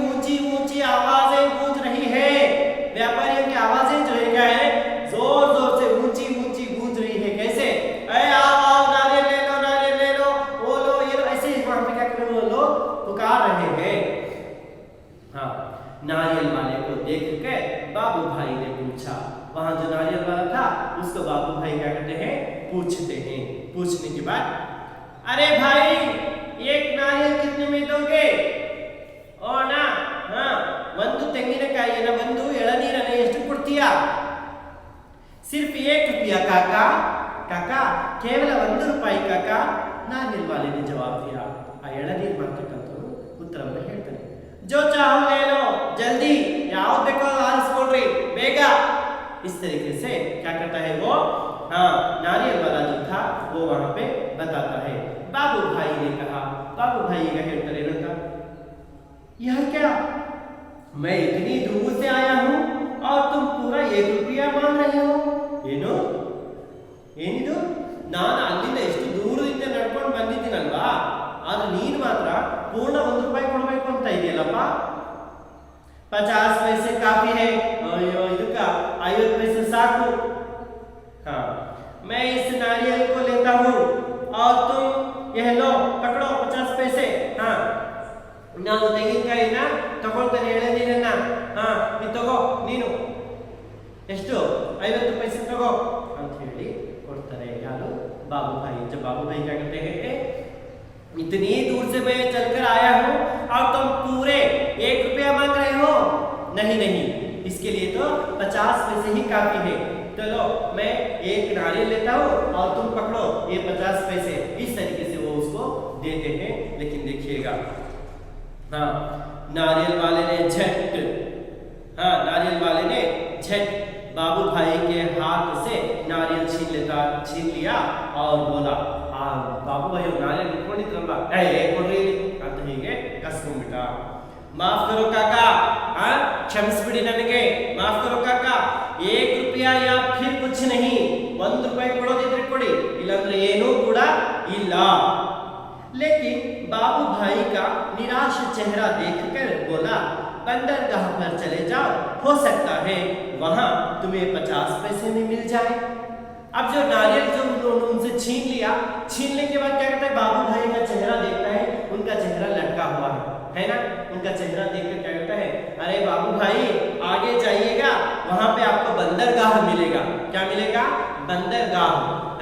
ऊंची आवाजें गूंज रही है। व्यापारियों की आवाजें जो है क्या है? जोर से ऊंची गूंज रही है। कैसे? आओ नारियल ले लो वो लो ये लो ऐसे वहां पे क्या कर रहे लोग पुकार रहे हैं। हाँ नारियल वाले को देख के बाबू भाई ने पूछा। वहां जो जो नारियल वाला था उसको बाबू भाई क्या करते हैं, पूछते हैं। पूछने के बाद, अरे भाई एक नारियल कितने में दोगे? ओ ना, हाँ ಒಂದು ತೆಂಗಿನಕಾಯಿನ ಒಂದು ಎಳನೀರನ್ನ ಎಷ್ಟು ಕೊಡ್ತೀಯಾ? सिर्फ 1 रुपया काका। काका केवल 1 ರೂಪಾಯಿ काका। नारियल वाले ने जवाब दिया। आ ಎಳನೀರು ಮಾರ್ತಕ್ಕಂಥವ್ರು ಉತ್ತರವನ್ನು ಹೇಳ್ತಾನೆ, जो चाहो ले लो, जल्दी ಯಾವ್ದು ಬೇಕೋ ಆರಿಸ್ಕೊಳ್ರಿ ಬೇಗ। इस तरीके से क्या करता है वो, हाँ नारियल वाला जो था वो वहां पे बताता है। बाबू भाई ने कहा, बाबू भाई का ಹೇಳ್ತಾರೆ ಏನಂತ, यह क्या, मैं इतनी दूर से आया हूँ और तुम पूरा 1 रुपया मांग रहे हो? ಏನು ಏನಿದು, ನಾನು ಅಲ್ಲಿಂದ ಎಷ್ಟು ದೂರದಿಂದ ನಡ್ಕೊಂಡು ಬಂದಿದ್ದೀನಲ್ವಾ, ಆದ್ರೆ ನೀನು ಮಾತ್ರ ಪೂರ್ಣ 1 ರೂಪಾಯಿ ಕೊಡಬೇಕು ಅಂತ ಇದೆಯಲ್ಲಪ್ಪ। 50 पैसे काफी है। अयो ಇದಕ್ಕ 50 पैसे ಸಾಕು। हाँ मैं इस नारियल को लेता हूँ और तुम यह लो, पकड़ो 50 पैसे। हाँ ನಾನು ತೆಂಗಿನಕಾಯಿನ ತಗೊಳ್ತೇನೆ, ಎಳೆನೀರನ್ನ, ಹಾ ಇದು ತಗೋ, ನೀನು ಎಷ್ಟು 50 पैसे ತಗೋ ಅಂತ ಹೇಳಿ ಕೊಡ್ತಾರೆ। ಯಾರು, बाबू भाई। जब बाबू भाई क्या कहते हैं, इतनी दूर से मैं चलकर आया हूँ और तुम पूरे 1 रुपया मांग रहे हो? नहीं नहीं, इसके लिए तो 50 पैसे ही काफी है। चलो मैं एक नारियल लेता हूँ और तुम पकड़ो ये 50 पैसे। इस तरीके से वो उसको देते हैं। लेकिन देखिएगा, हाँ नारियल वाले ने झट, हाँ नारियल वाले ने झट बाबू भाई के हाथ से नारियल छीन लिया और बोला, बाबू भाई नारियल ಇಟ್ಕೊಂಡಿದ್ರಲ್ಲ, ಕೊಡ್ರಿ ಅಂತ ಹೀಗೆ ಕಸ್ಕೊಂಡ್ಬಿಟ್ಟ। माफ करो काका, हाँ क्षमिस्बिಡಿ ನನಗೆ, माफ करो काका, 1 रुपया या फिर कुछ नहीं, 1 ರೂಪಾಯಿ ಕೊಡೋದಿದ್ರೆ ಕೊಡಿ, ಇಲ್ಲಾಂದ್ರೆ ಏನೂ ಕೂಡ ಇಲ್ಲ। लेकिन बाबू भाई का निराश चेहरा देखकर बोला, बंदरगाह पर चले जाओ, हो सकता है वहां तुम्हें 50 पैसे में मिल जाए। अब जो नारियल जो उन्होंने उनसे छीन लिया, छीनने के बाद क्या करता है, बाबू भाई का चेहरा देखता है, उनका चेहरा लटका हुआ है ना, उनका चेहरा देखकर क्या करता है, अरे बाबू भाई आगे जाइएगा, वहां पे आपको बंदरगाह मिलेगा। क्या मिलेगा? बंदरगाह,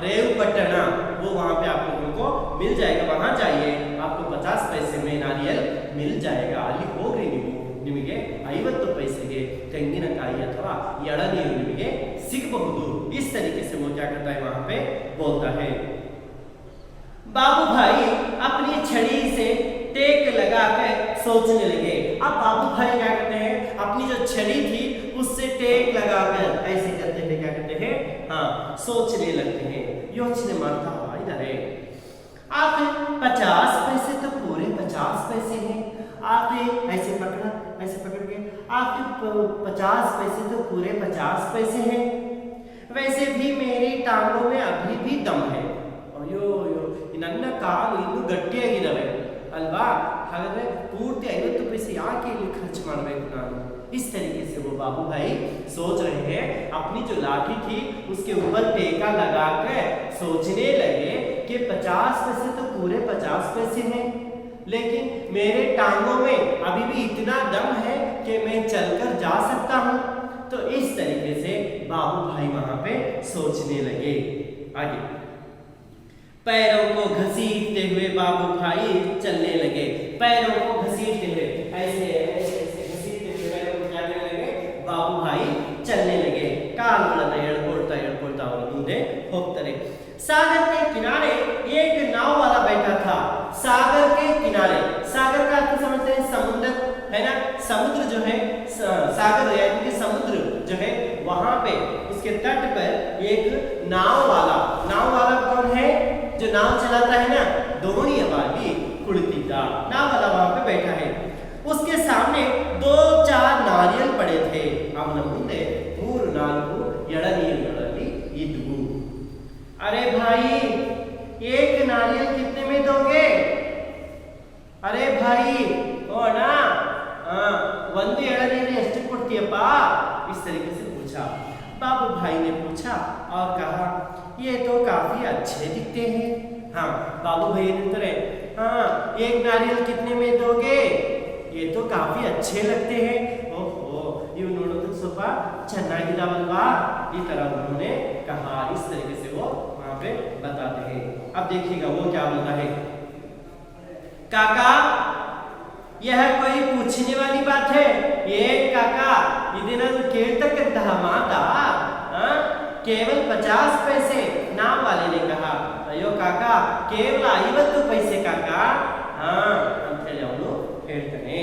रेवपट्टना, वो वहां पे आप लोगों को मिल जाएगा, वहां जाइए, आपको 50 पैसे में नारियल मिल जाएगा। ಅಲ್ಲಿ ಹೋಗ್ರಿ ನೀವು, ನಿಮಗೆ 50 पैसेಗೆ ತೆಂಗಿನಕಾಯಿ ಅಥವಾ ಎಳನೀರು ನಿಮಗೆ ಸಿಗಬಹುದು। इस तरीके से वो क्या करता है, वहां पे बोलता है। बाबू भाई अपनी छड़ी से टेक लगाकर सोचने लगे। अब बाबू भाई क्या करते हैं, अपनी जो छड़ी थी उससे टेक लगाकर ऐसे करते हैं, क्या करते हैं, हाँ सोचने लगते हैं। योचने मारता हुआ इधर है, आखिर 50 पैसे तो पूरे 50 पैसे हैं, आखिर ऐसे पकड़ा, ऐसे पकड़ के आखिर 50 पैसे तो पूरे 50 पैसे हैं, वैसे भी मेरी टांगों में अभी भी दम है। अयो ನನ್ನ ಕಾಲು ಇನ್ನೂ ಗಟ್ಟಿಯಾಗಿದ್ದಾವೆ ಅಲ್ವಾ, ಹಾಗಾದ್ರೆ ಪೂರ್ತಿ 50 पैसे ಯಾಕೆ ಇಲ್ಲಿ ಖರ್ಚು ಮಾಡಬೇಕು ನಾನು? इस तरीके से वो बाबू भाई सोच रहे हैं। अपनी जो लाठी थी उसके ऊपर टेका लगाकर सोचने लगे कि 50 पैसे तो पूरे 50 पैसे हैं, लेकिन मेरे टांगों में अभी भी इतना दम है कि मैं चलकर जा सकता हूँ। तो इस तरीके से बाबू भाई वहां पे सोचने लगे। आगे, पैरों को घसीटते हुए बाबू भाई चलने लगे। पैरों को घसीटते हुए ऐसे ऐसे घसीटते हुए पैरों को चलने लगे, बाबू भाई चलने लगे। ಕಾಲುಗಳನ್ನು ಎಳ್ಕೊಳ್ತಾ ಎಳ್ಕೊಳ್ತಾ ಅವರು ಮುಂದೆ ಹೋಗ್ತಾರೆ। सागर के किनारे एक नाव वाला बैठा था। सागर के किनारे, सागर का अर्थ समझते हैं समुद्र, है ना। समुद्र जो है, सागर यानी कि समुद्र जो है, वहां पे उसके तट पर एक नाव वाला कौन है, जो नाव चलाता है ना, ದೋಣಿಯವಾಗಿ ಕುಳಿತಿದ್ದ नाव वाला वहां पे बैठा है। उसके सामने 2-4 नारियल पड़े थे। ಅವನ ಮುಂದೆ 3-4 ಎಳನೀರುಗಳಲ್ಲಿ ಇದ್ವು। अरे भाई एक नारियल कितने में दोगे? अरे भाई ओ ना, ಒಂದು ಎಳನೀರು ಎಷ್ಟು ಕೊಡ್ತೀಯಪ್ಪ? इस तरीके से पूछा। बाबू भाई ने पूछा और कहा, ये तो काफी अच्छे दिखते हैं। हाँ, बाबू भाई ने तो हाँ एक नारियल कितने में दोगे? ये तो काफी अच्छे लगते हैं। ओहो, ಇವು ನೋಡೋದು ಸ್ವಲ್ಪ ಚೆನ್ನಾಗಿದಾವಲ್ವಾ, ಈ तरह उन्होंने कहा। इस तरीके से वो वहां पे बताते हैं। अब देखिएगा वो क्या बोलता है, काका यह कोई पूछने वाली बात है, ये काका ಇದನ್ನ ಕೇಳ್ತಕ್ಕಂತಹ ಮಾತಾ केवल 50 पैसे। नाम वाले ने कहा अयो काका केवल 50 पैसे काका, हाँ ಅಂತ ಹೇಳಿ ಅವನು ಹೇಳ್ತಾನೆ।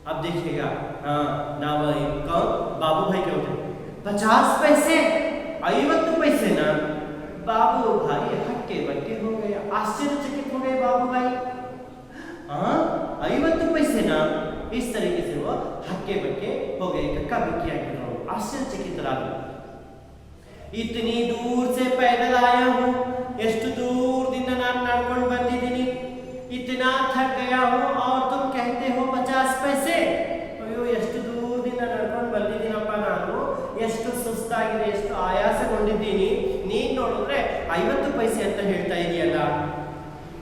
अब देखिएगा हाँ नाम कौन, बाबू भाई क्या होते 50 पैसे 50 पैसे ना, बाबू भाई हक्के बक्के हो गए, आश्चर्यचकित हो गए बाबू भाई। हाँ 50 पैसे ना, इस तरीके से वो हक्के बक्के हो गए, कक्का बक्की ಆಗಿದ್ರು, आश्चर्यचकितರಾದರು। इतनी दूर से पैदल आया हूँ, ಎಷ್ಟು दूरದಿಂದ ನಾನು ನಡ್ಕೊಂಡು ಬಂದಿದ್ದೀನಿ, इतना थक गया हूँ और तुम कहते हो 50 पैसे। ಅಯ್ಯೋ ಎಷ್ಟು ದೂರದಿಂದ ನಡ್ಕೊಂಡು ಬಂದಿದ್ದೀನಪ್ಪ ನಾನು, ಎಷ್ಟು ಸುಸ್ತಾಗಿದೆ, ಎಷ್ಟು ಆಯಾಸಗೊಂಡಿದ್ದೀನಿ, ನೀನು ನೋಡಿದ್ರೆ 50 पैसे ಅಂತ ಹೇಳ್ತಾ ಇದೆಯಲ್ಲ,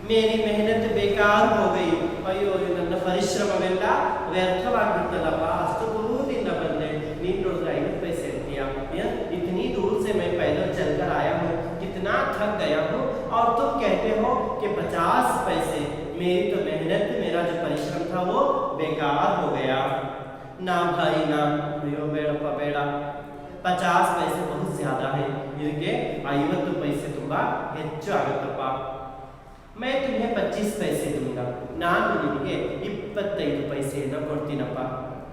मेरी मेहनत बेकार हो गई। ಅಯ್ಯೋ ನನ್ನ ಪರಿಶ್ರಮವೆಲ್ಲ ವ್ಯರ್ಥವಾಗಿಬಿಡ್ತಲ್ಲಪ್ಪ, ಅಷ್ಟು ದೂರದಿಂದ ಬಂದೆ, ನೀನು ನೋಡಿದ್ರೆ 50 पैसे ಅಂತೀಯ। इतनी दूर से मैं पैदल चलकर आया हूँ, कितना थक गया हूँ और तुम कहते हो कि 50 पैसे। मेरी तो मेहनत, मेरा जो परिश्रम था वो बेकार हो गया। ना भाई ना, अयो बेड़प्पा बेड़ा, 50 पैसे बहुत ज्यादा है, ಇದಕ್ಕೆ 50 पैसे ತುಂಬಾ ಹೆಚ್ಚು ಆಗುತ್ತಪ್ಪ। मैं तुम्हें 25 पैसे दूंगा, ನಾನು ನಿನಗೆ 25 पैसेಯನ್ನು ಕೊಡ್ತೀನಪ್ಪ,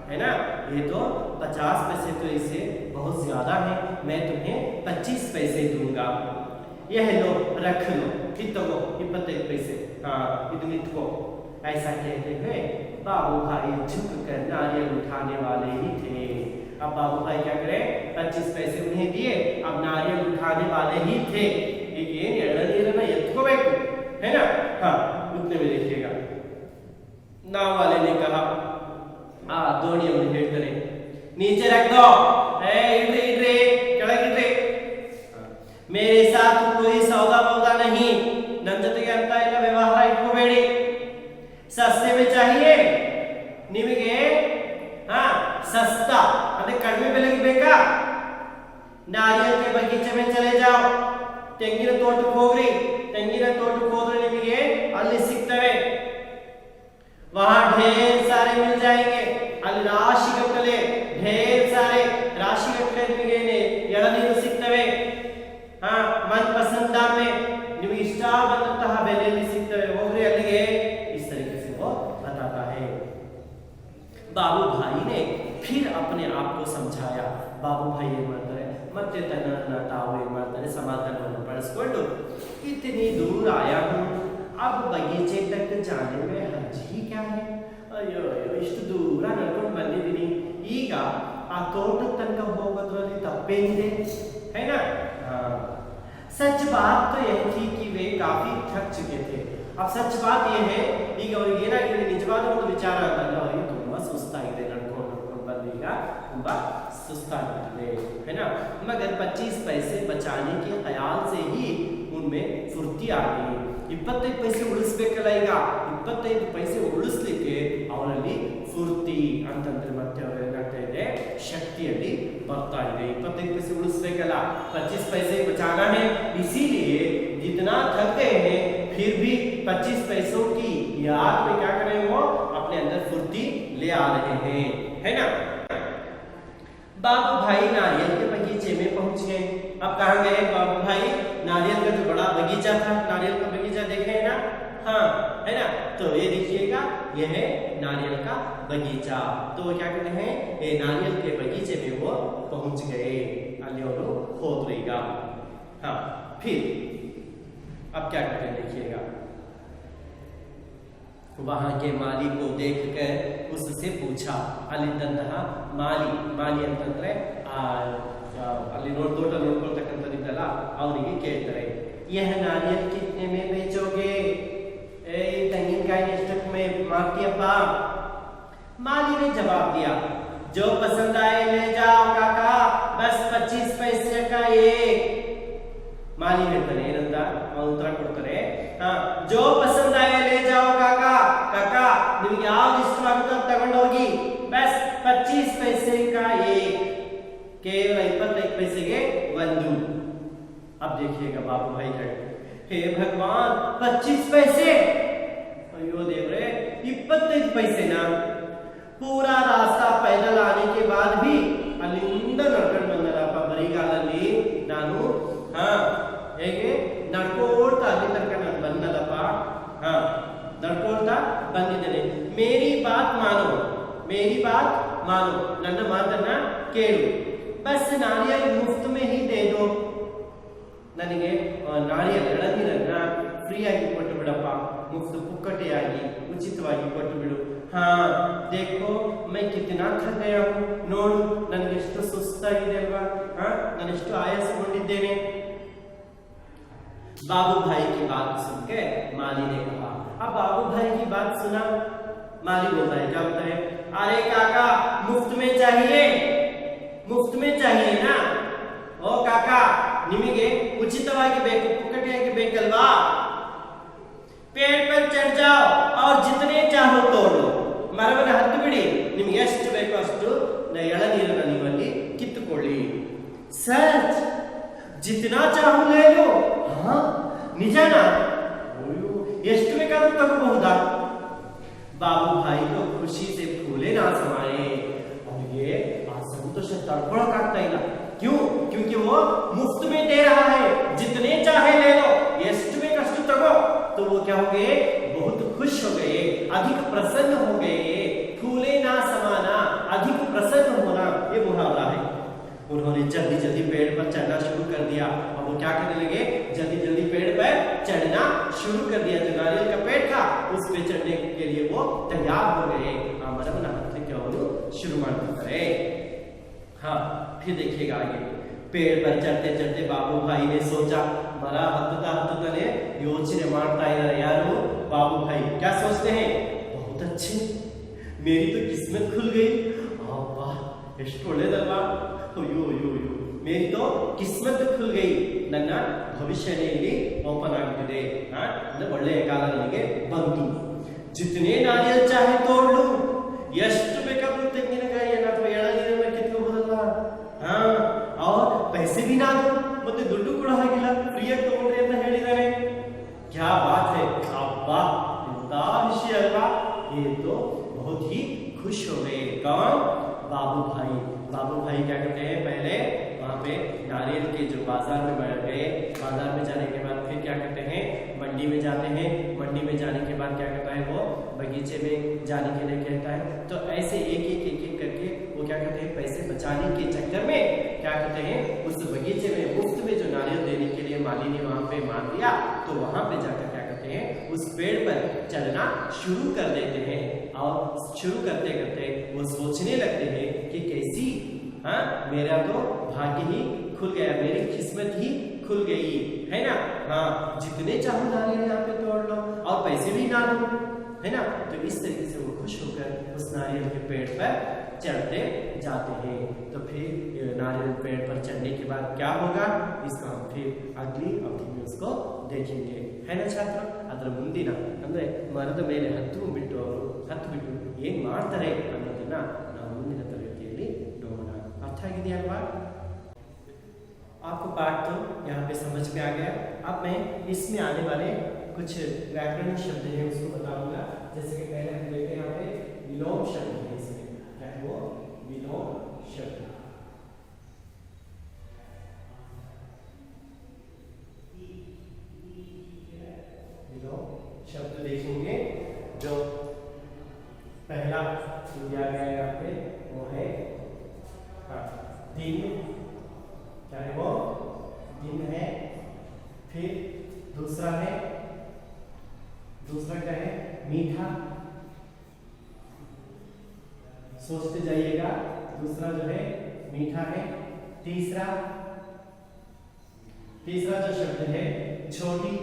है ना। ये तो 50 पैसे तो इससे बहुत ज्यादा है, मैं तुम्हें 25 पैसे दूंगा। यह लो रख लो, इतको 25 पैसे, हाँ इतने इतको। ऐसा कहते हुए बाबू भाई झुक कर नारियल उठाने वाले ही थे। अब बाबू भाई क्या करें, 25 पैसे उन्हें दिए, अब नारियल उठाने वाले ही थे। ये एळनीरನ್ನ ಎತ್ಕೋಬೇಕು, है ना। हाँ उतने में देखिएगा नाव वाले ने कहा, दोणी ಅವನು ಹೇಳ್ತಾನೆ, नीचे रख दो, इधर इधर ಕೆಳಗಿಡ್ರಿ, मेरे साथ कोई सौदा बौदा नहीं, ನನ್ನ ಜೊತೆಗೆ ಅಂತ ಎಲ್ಲ ವ್ಯವಹಾರ ಇಟ್ಕೋಬೇಡಿ, सस्ते में चाहिए ನಿಮಗೆ, हाँ सस्ता ಅಂದ್ರೆ ಕಡಿಮೆ ಬೆಲೆಗೆ ಬೇಕಾ, नारियल के बगीचे में चले जाओ, ತೆಂಗಿನ ತೋಟಕ್ಕೆ ಹೋಗ್ರಿ, ತೆಂಗಿನ ತೋಟಕ್ಕೆ ಹೋದ್ರೆ ನಿಮಗೆ ಅಲ್ಲಿ ಸಿಗ್ತವೆ, वहां ढेर सारे मिल जाएंगे, ಅಲ್ಲಿ ರಾಶಿಗಟ್ಟಲೆ ढेर सारे ರಾಶಿಗಟ್ಟಲೆ ನಿಮಗೆ ಎಳನೀರು ಸಿಗ್ತವೆ, हाँ मन पसंद दाम में ನಿಮಗೆ ಇಷ್ಟ ಬಂದಂತಹ ಬೆಲೆಯಲ್ಲಿ ಸಿಗ್ತವೆ, ಹೋಗ್ರಿ ಅಲ್ಲಿಗೆ। इस तरीके से वो बताता है। बाबू भाई ने फिर अपने आप को समझाया। बाबू भाई ಏನು ಮಾಡ್ತಾರೆ, ಮತ್ತೆ ತನ್ನನ್ನ ತಾವು ಏನು ಮಾಡ್ತಾರೆ, ಸಮಾಧಾನವನ್ನು ಪಡಿಸಿಕೊಂಡು, इतनी दूर आया हूँ, अब बगीचे तक जाने में हर्ज ही क्या है। ಅಯ್ಯೋ ಅಯ್ಯೋ ಇಷ್ಟು ದೂರ ನಡ್ಕೊಂಡು ಬಂದಿದ್ದೀನಿ, ಈಗ ಆ ತೋಟದ ತನಕ ಹೋಗೋದ್ರಲ್ಲಿ ತಪ್ಪೇನಿದೆ, है ना। हाँ सच बात तो यह थी कि वे काफी थक चुके थे। अब सच बात ये है, ಈಗ ಅವರಿಗೆ ಏನಾಗಿದೆ, ನಿಜವಾದ ಒಂದು ವಿಚಾರ ಅಂತಂದ್ರೆ ಅವರಿಗೆ ತುಂಬಾ ಸುಸ್ತಾಗಿದೆ, ನಡ್ಕೊಂಡು ಬಂದೀಗ ತುಂಬಾ सुस्तागिरे, है ना। मगर 25 पैसे बचाने के ख्याल से ही उनमें फुर्ती आ गई। 25 पैसे ಉಳಿಸಬೇಕಲ್ಲ, ಈಗ 25 पैसे ಉಳಿಸಲಿಕ್ಕೆ ಅವರಲ್ಲಿ ಫುರ್ತಿ ಅಂತಂದ್ರೆ ಮತ್ತೆ ಅವರು ಏನಾಗ್ತಾ ಇದೆ, ಶಕ್ತಿಯಲ್ಲಿ ಬರ್ತಾ ಇದೆ। 25 पैसे ಉಳಿಸಬೇಕಲ್ಲ, 25 पैसे बचाना है, इसीलिए जितना थक गए हैं फिर भी 25 पैसों की याद में क्या कर रहे हैं, वो अपने अंदर फुर्ती ले आ रहे हैं, है ना। बाबू भाई नारियल के बगीचे में पहुंच गए। अब कहाँ गए बाबू भाई, नारियल का जो बड़ा बगीचा था, नारियल का बगीचा देखे है ना, हाँ है ना। तो ये देखिएगा, यह है नारियल का बगीचा। तो वो क्या कहते हैं, ये नारियल के बगीचे में वो पहुंच गए, ಅಲ್ಲಿ ಅವರು ಹೋದ್ರೀಗ। हाँ फिर अब क्या कहते हैं देखिएगा, वहां के माली को देखकर उससे पूछा, ಅಲ್ಲಿದ್ದಂತಹ ಮಾಲಿ ಅಂತಂದ್ರೆ ಅಲ್ಲಿ ತೋಟ ನೋಡ್ಕೊಳ್ತಕ್ಕಂಥದ್ದಿದ್ದಲ್ಲ, ಅವರಿಗೆ ಕೇಳ್ತಾರೆ, यह नारियल कितने में बेचोगे, ತೆಂಗಿನಕಾಯಿ ಎಷ್ಟಕ್ಕೆ में मारतीयप्पा। माली ने जवाब दिया, जो पसंद आए ले जाओ काका, बस 25 पैसे का एक। ಮಾಲಿ ಹೇಳ್ತಾನೆ, ಏನಂತ ಉತ್ತರ ಕೊಡ್ತಾರೆ, ಜೋ ಪಸಂದ್ ಆಯೆ ಲೇ ಜಾओ ಕಾಕಾ, ಕಾಕಾ ನಿಮಗೆ ಯಾವ್ದು ಇಷ್ಟವಾಗುತ್ತೋ ತಗೊಂಡು ಹೋಗಿ, ಬಸ್ 25 पैसे का एक। देखिएगा बाबू भाई कहते, हे भगवान 25 पैसे, अयो देव रे 25 पैसे ना, पूरा रास्ता पैदल आने के बाद भी ಅಲ್ಲಿಂದ ನಡ್ಕೊಂಡು ಬಂದರಪ್ಪ ಬರಿಗಾಲಲ್ಲಿ ನಾನು ಹೇಗೆ ನಡ್ಕೊಳ್ತಾ ಅಲ್ಲಿ ತನಕ ನಾನು ಬಂದಲ್ಲಪ್ಪ ನಡ್ಕೊಳ್ತಾ ಬಂದಿದ್ದೇನೆ. ಮೇರಿ ಬಾತ್ ಮಾನೋ ನನ್ನ ಮಾತನ್ನ ಕೇಳು, bus Nariyal ಮುಫ್ತ್ May he they ದೋ, ನನಗೆ ನಾರಿಯಲ್ ಎಳನೀರನ್ನ ಫ್ರೀ ಆಗಿ ಕೊಟ್ಟು ಬಿಡಪ್ಪ, ಮುಫ್ತ್ ಪುಕ್ಕಟೆಯಾಗಿ ಉಚಿತವಾಗಿ ಕೊಟ್ಟು ಬಿಡು. देखो मैं कितना थक गया हूँ, ನೋಡು ನನಗೆ ಎಷ್ಟು ಸುಸ್ತಾಗಿದೆ ಅಲ್ವಾ, ನಾನು ಎಷ್ಟು ಆಯಾಸಗೊಂಡಿದ್ದೇನೆ. बाबू भाई की बात सुन के माली ने कहा, अब बाबू भाई की बात सुना, माली बोलता है, क्या बोलता है, अरे काका मुफ्त में चाहिए ना, ओ काका ನಿಮಗೆ ಉಚಿತವಾಗಿ ಬೇಕು, ಪುಕ್ಕಟೆಯಾಗಿ ಬೇಕಲ್ವಾ, पेड़ पर चढ़ जाओ और जितने चाहो तोड़ लो, ಮರವನ್ನು ಹತ್ತು ಬಿಡಿ, ನಿಮ್ಗೆ ಎಷ್ಟು ಬೇಕೋ ಅಷ್ಟು ಎಳನೀರನ್ನ ನೀವಲ್ಲಿ ಕಿತ್ತುಕೊಳ್ಳಿ. ಸಚ್ ಜಿतना चाहो ले लो, ನಿಜನಾ, ಎಷ್ಟು ಬೇಕಾದ್ರೂ ತಗೋಬಹುದಾ. ಬಾಬು ಭಾಯಿ ಖುಷಿ से फूले ना समाये, ಅವನಿಗೆ ಆ ಸಂತೋಷ ತಡ್ಕೊಳಕ್ಕಾಗ್ತಾ ಇಲ್ಲ. क्यों? क्योंकि वो मुफ्त में दे रहा है, जितने चाहे ले लो, ಎಷ್ಟು ಬೇಕಷ್ಟು ತಗೋ. तो वो क्या हो गए, बहुत खुश हो गए, अधिक प्रसन्न हो गए. फूले ना समाना, अधिक प्रसन्न होना, ये मुहावरा है. उन्होंने जल्दी जल्दी पेड़ पर चढ़ना शुरू कर दिया. अब वो क्या करने लगे, जल्दी जल्दी पेड़ पर चढ़ना शुरू कर दिया. जो नारियल का पेड़ था उस पे चढ़ने के लिए वो तैयार हो गए. मरम हाथ क्या शुरू ಮಾಡ್ತಾರೆ. फिर देखिएगा आगे, पेड़ पर चढ़ते चढ़ते बाबू भाई ने सोचा, मरा हत्तुताने योचने मारता इधर यारो बाबू भाई क्या सोचते हैं, बहुत अच्छे, मेरी तो किस्मत खुल गई. ಎಷ್ಟು ಒಳ್ಳೆದಲ್ವಾ, ಅಯ್ಯೋ मेरी तो किस्मत खुल गई, ನನ್ನ ಭವಿಷ್ಯನೇ ಇಲ್ಲಿ ಓಪನ್ ಆಗುತ್ತಿದೆ, ಅಂದ್ರೆ ಒಳ್ಳೆಯ ಕಾಲ ನನಗೆ ಬಂತು. जितने नारियल चाहे तोड़ लो, ಎಷ್ಟು ಬೇಕಾದ್ರೂ ತೆಂಗಿನಕಾಯಿಯನ್ನು ಅಥವಾ ಎಳನೀರನ್ನ ಕಿತ್ಕೋಬಹುದಲ್ಲ. और पैसे भी ना दो, ಮತ್ತೆ ದುಡ್ಡು ಕೂಡ ಹಾಗಿಲ್ಲ, ಫ್ರೀಯಾಗಿ ತಗೊಂಡ್ರಿ ಅಂತ ಹೇಳಿದ್ದಾರೆ. क्या बात है, अब्बा इंता विषय अल्लाह, ये तो बहुत ही खुश हो गए. कौन? बाबू भाई. बाबू भाई क्या करते हैं, पहले वहां पे नारियल के जो बाजार में बैठ गए, बाजार में जाने के बाद फिर क्या करते हैं, मंडी में जाते हैं. मंडी में जाने के बाद क्या करता है, वो बगीचे में जाने के लिए कहता है. तो ऐसे एक एक करके वो क्या करते हैं, पैसे बचाने के चक्कर में क्या करते हैं, उस बगीचे में मुफ्त में जो नारियल देने के लिए माली ने वहां पे मान दिया, तो वहां पे जाकर क्या करते हैं, उस पेड़ पर चढ़ना शुरू कर देते हैं. और शुरू करते करते वो सोचने लगते हैं कि कैसी, मेरा तो भाग्य ही खुल गया, मेरी किस्मत ही खुल गई है ना. जितने चाहो नारियल यहाँ पे तोड़ लो और पैसे भी ना दो, है ना. तो इस तरीके से वो खुश होकर उस नारियल के पेड़ पर चढ़ते जाते हैं. तो फिर नारियल पेड़ पर चढ़ने के बाद क्या होगा, इसका हम फिर अगली अवधि में उसको देखेंगे, है ना छात्र. ಅದರ ಮುಂದಿನ ಅಂದ್ರೆ ಮರದ ಮೇಲೆ ಹತ್ತು ಬಿಟ್ಟು ಏನ್ ಮಾಡ್ತಾರೆ ಅನ್ನೋದನ್ನ ನಾವು ಮುಂದಿನ ತರಗತಿಯಲ್ಲಿ ನೋಡೋಣ. ಅರ್ಥ ಆಗಿದೆಯಾ ಅಲ್ವಾ? आपको पाठ तो यहाँ पे समझ में आ गया. अब मैं इसमें आने वाले कुछ व्याकरण शब्द हैं उसको बताऊंगा. जैसे कि पहले हम देखते हैं यहाँ पे विलोम शब्द है, इसमें क्या है वो विलोम शब्द. विलोम शब्द देखेंगे. जो पहला दिया गया यहाँ पे वो है दिन, क्या है वो दिन है. फिर दूसरा क्या है, मीठा, सोचते जाइएगा. दूसरा जो है मीठा है. तीसरा जो शब्द है छोटी,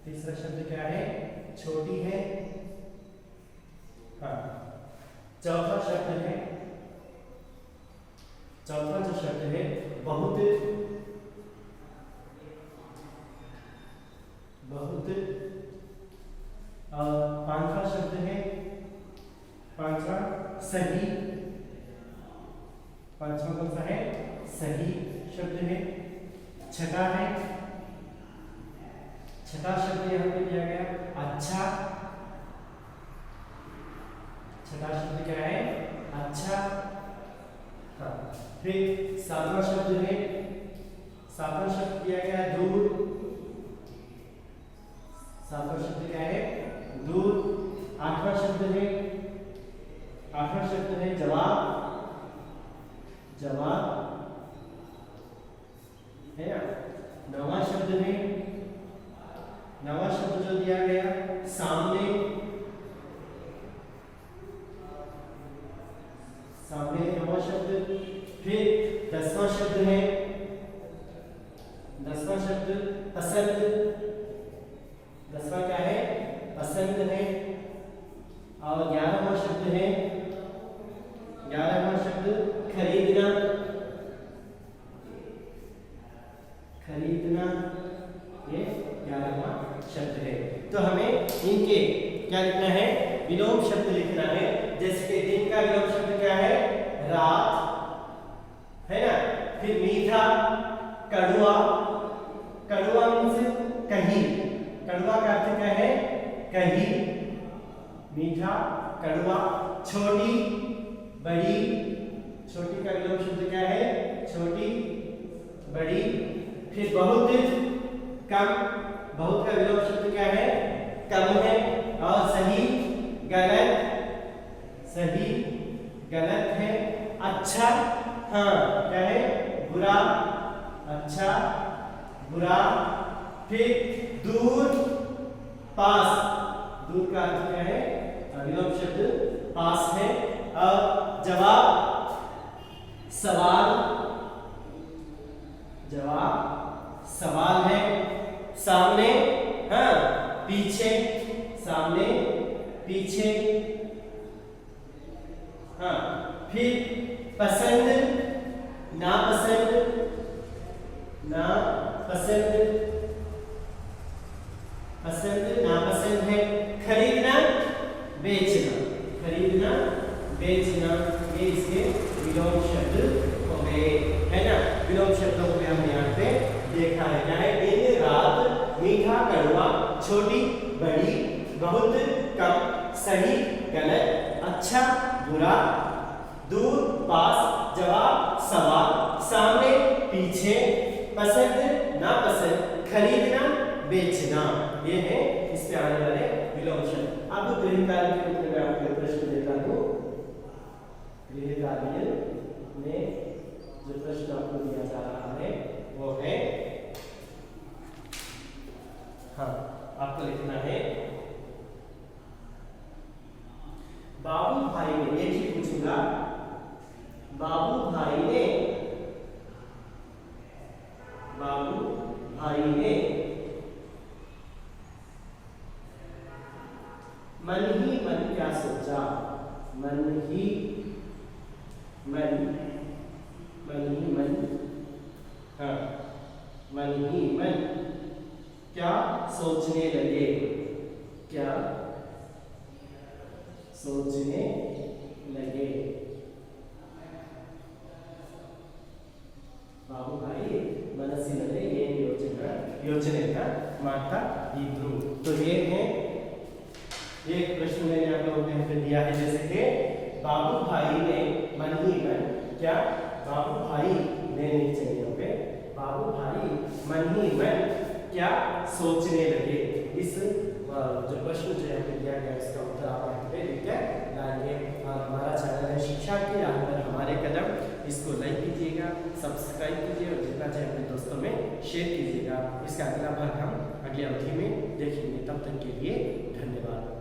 तीसरा शब्द क्या है, छोटी है. चौथा जो शब्द है बहुत. पांचवा शब्द है सही. पांचवा कौन सा है, सही शब्द है. छठा है, छठा शब्द यहाँ पे दिया गया अच्छा। छठा शब्द क्या है? अच्छा। हाँ, फिर सातवां शब्द है, सातवां शब्द दिया गया दूर। सातवां शब्द क्या है? दूर। आठवां शब्द है, आठवां शब्द है जवाब। जवाब है ना। नौवां शब्द है, नौवां शब्द जो दिया गया सामने। सामने नौवां शब्द। फिर 10वां शब्द है, 10वां शब्द पसंद। 10वां क्या है? पसंद है। और 11वां शब्द है, 11वां शब्द खरीदना। खरीदना ये 11वां शब्द है। तो हमें इनके क्या लिखना है? विलोम शब्द लिखना है। जैसे कि दिन का विलोम शब्द क्या है? रात है ना। फिर मीठा, कड़वा। कड़वा मीन्स कहीं। कड़वा का अर्थ क्या है? कहीं। मीठा, कड़वा। छोटी, बड़ी। छोटी का विलोम शब्द क्या है? छोटी, बड़ी। फिर बहुत, कम। बहुत का विलोम शब्द क्या है? कम है। और सही, गलत। सही, गलत है। अच्छा, हाँ क्या है? बुरा। अच्छा, बुरा। फिर दूर, पास। दूर का अर्थ क्या है? विलोम शब्द पास है। और जवाब, सवाल। जवाब सवाल है। सामने, हाँ पीछे। सामने, पीछे। हाँ फिर पसंद, नापसंद। नापसंद, पसंद, नापसंद है। खरीदना, बेचना। खरीदना, बेचना, ये इसके विलोम शब्द हो गए, है ना। विलोम शब्दों को हमने यहाँ पे देखा है। क्या है? दिन, रात, मीठा, कड़वा, छोटी, बड़ी, बहुत, कम, सही, गलत, अच्छा, बुरा, दूर, पास, जवाब, सवाल, सामने, पीछे, पसंद, नापसंद, खरीदना, बेचना। ये है इस पे आने वाले विलोम शब्द। अब गृहकार्य के रूप में मैं आपको प्रश्न देता हूँ। गृहकार्य में जो प्रश्न आपको दिया जा रहा है वो है, हाँ आपको लिखना है बाबू भाई ने, ये ठीक पूछूंगा। बाबू भाई ने मन ही मन क्या सोचा। मन ही मन, हाँ मन ही मन क्या सोचने लगे। क्या सोचने लगे। बाबू भाई मनस्ಸಿನಲ್ಲಿ ಏನು ಯೋಚನೆಯನ್ನ ಮಾಡ್ತಾ ಇದ್ರು। तो ये है एक प्रश्न मैंने आप लोगों के यहाँ दिया है। जैसे कि बाबू भाई ने मन ही मन क्या, बाबू भाई ने नीचे पे बाबू भाई मन ही मन क्या सोचने लगे। इस जो प्रश्न जो यहाँ पे दिया गया इसका उत्तर आप यहाँ पे लिख के लाएंगे। और हमारा चैनल है शिक्षा की राह पर हमारे कदम, इसको लाइक कीजिएगा, सब्सक्राइब कीजिए और जितना चाहे अपने दोस्तों में शेयर कीजिएगा। इसका अगला भाग हम अगले अवधि में देखेंगे। तब तक के लिए धन्यवाद।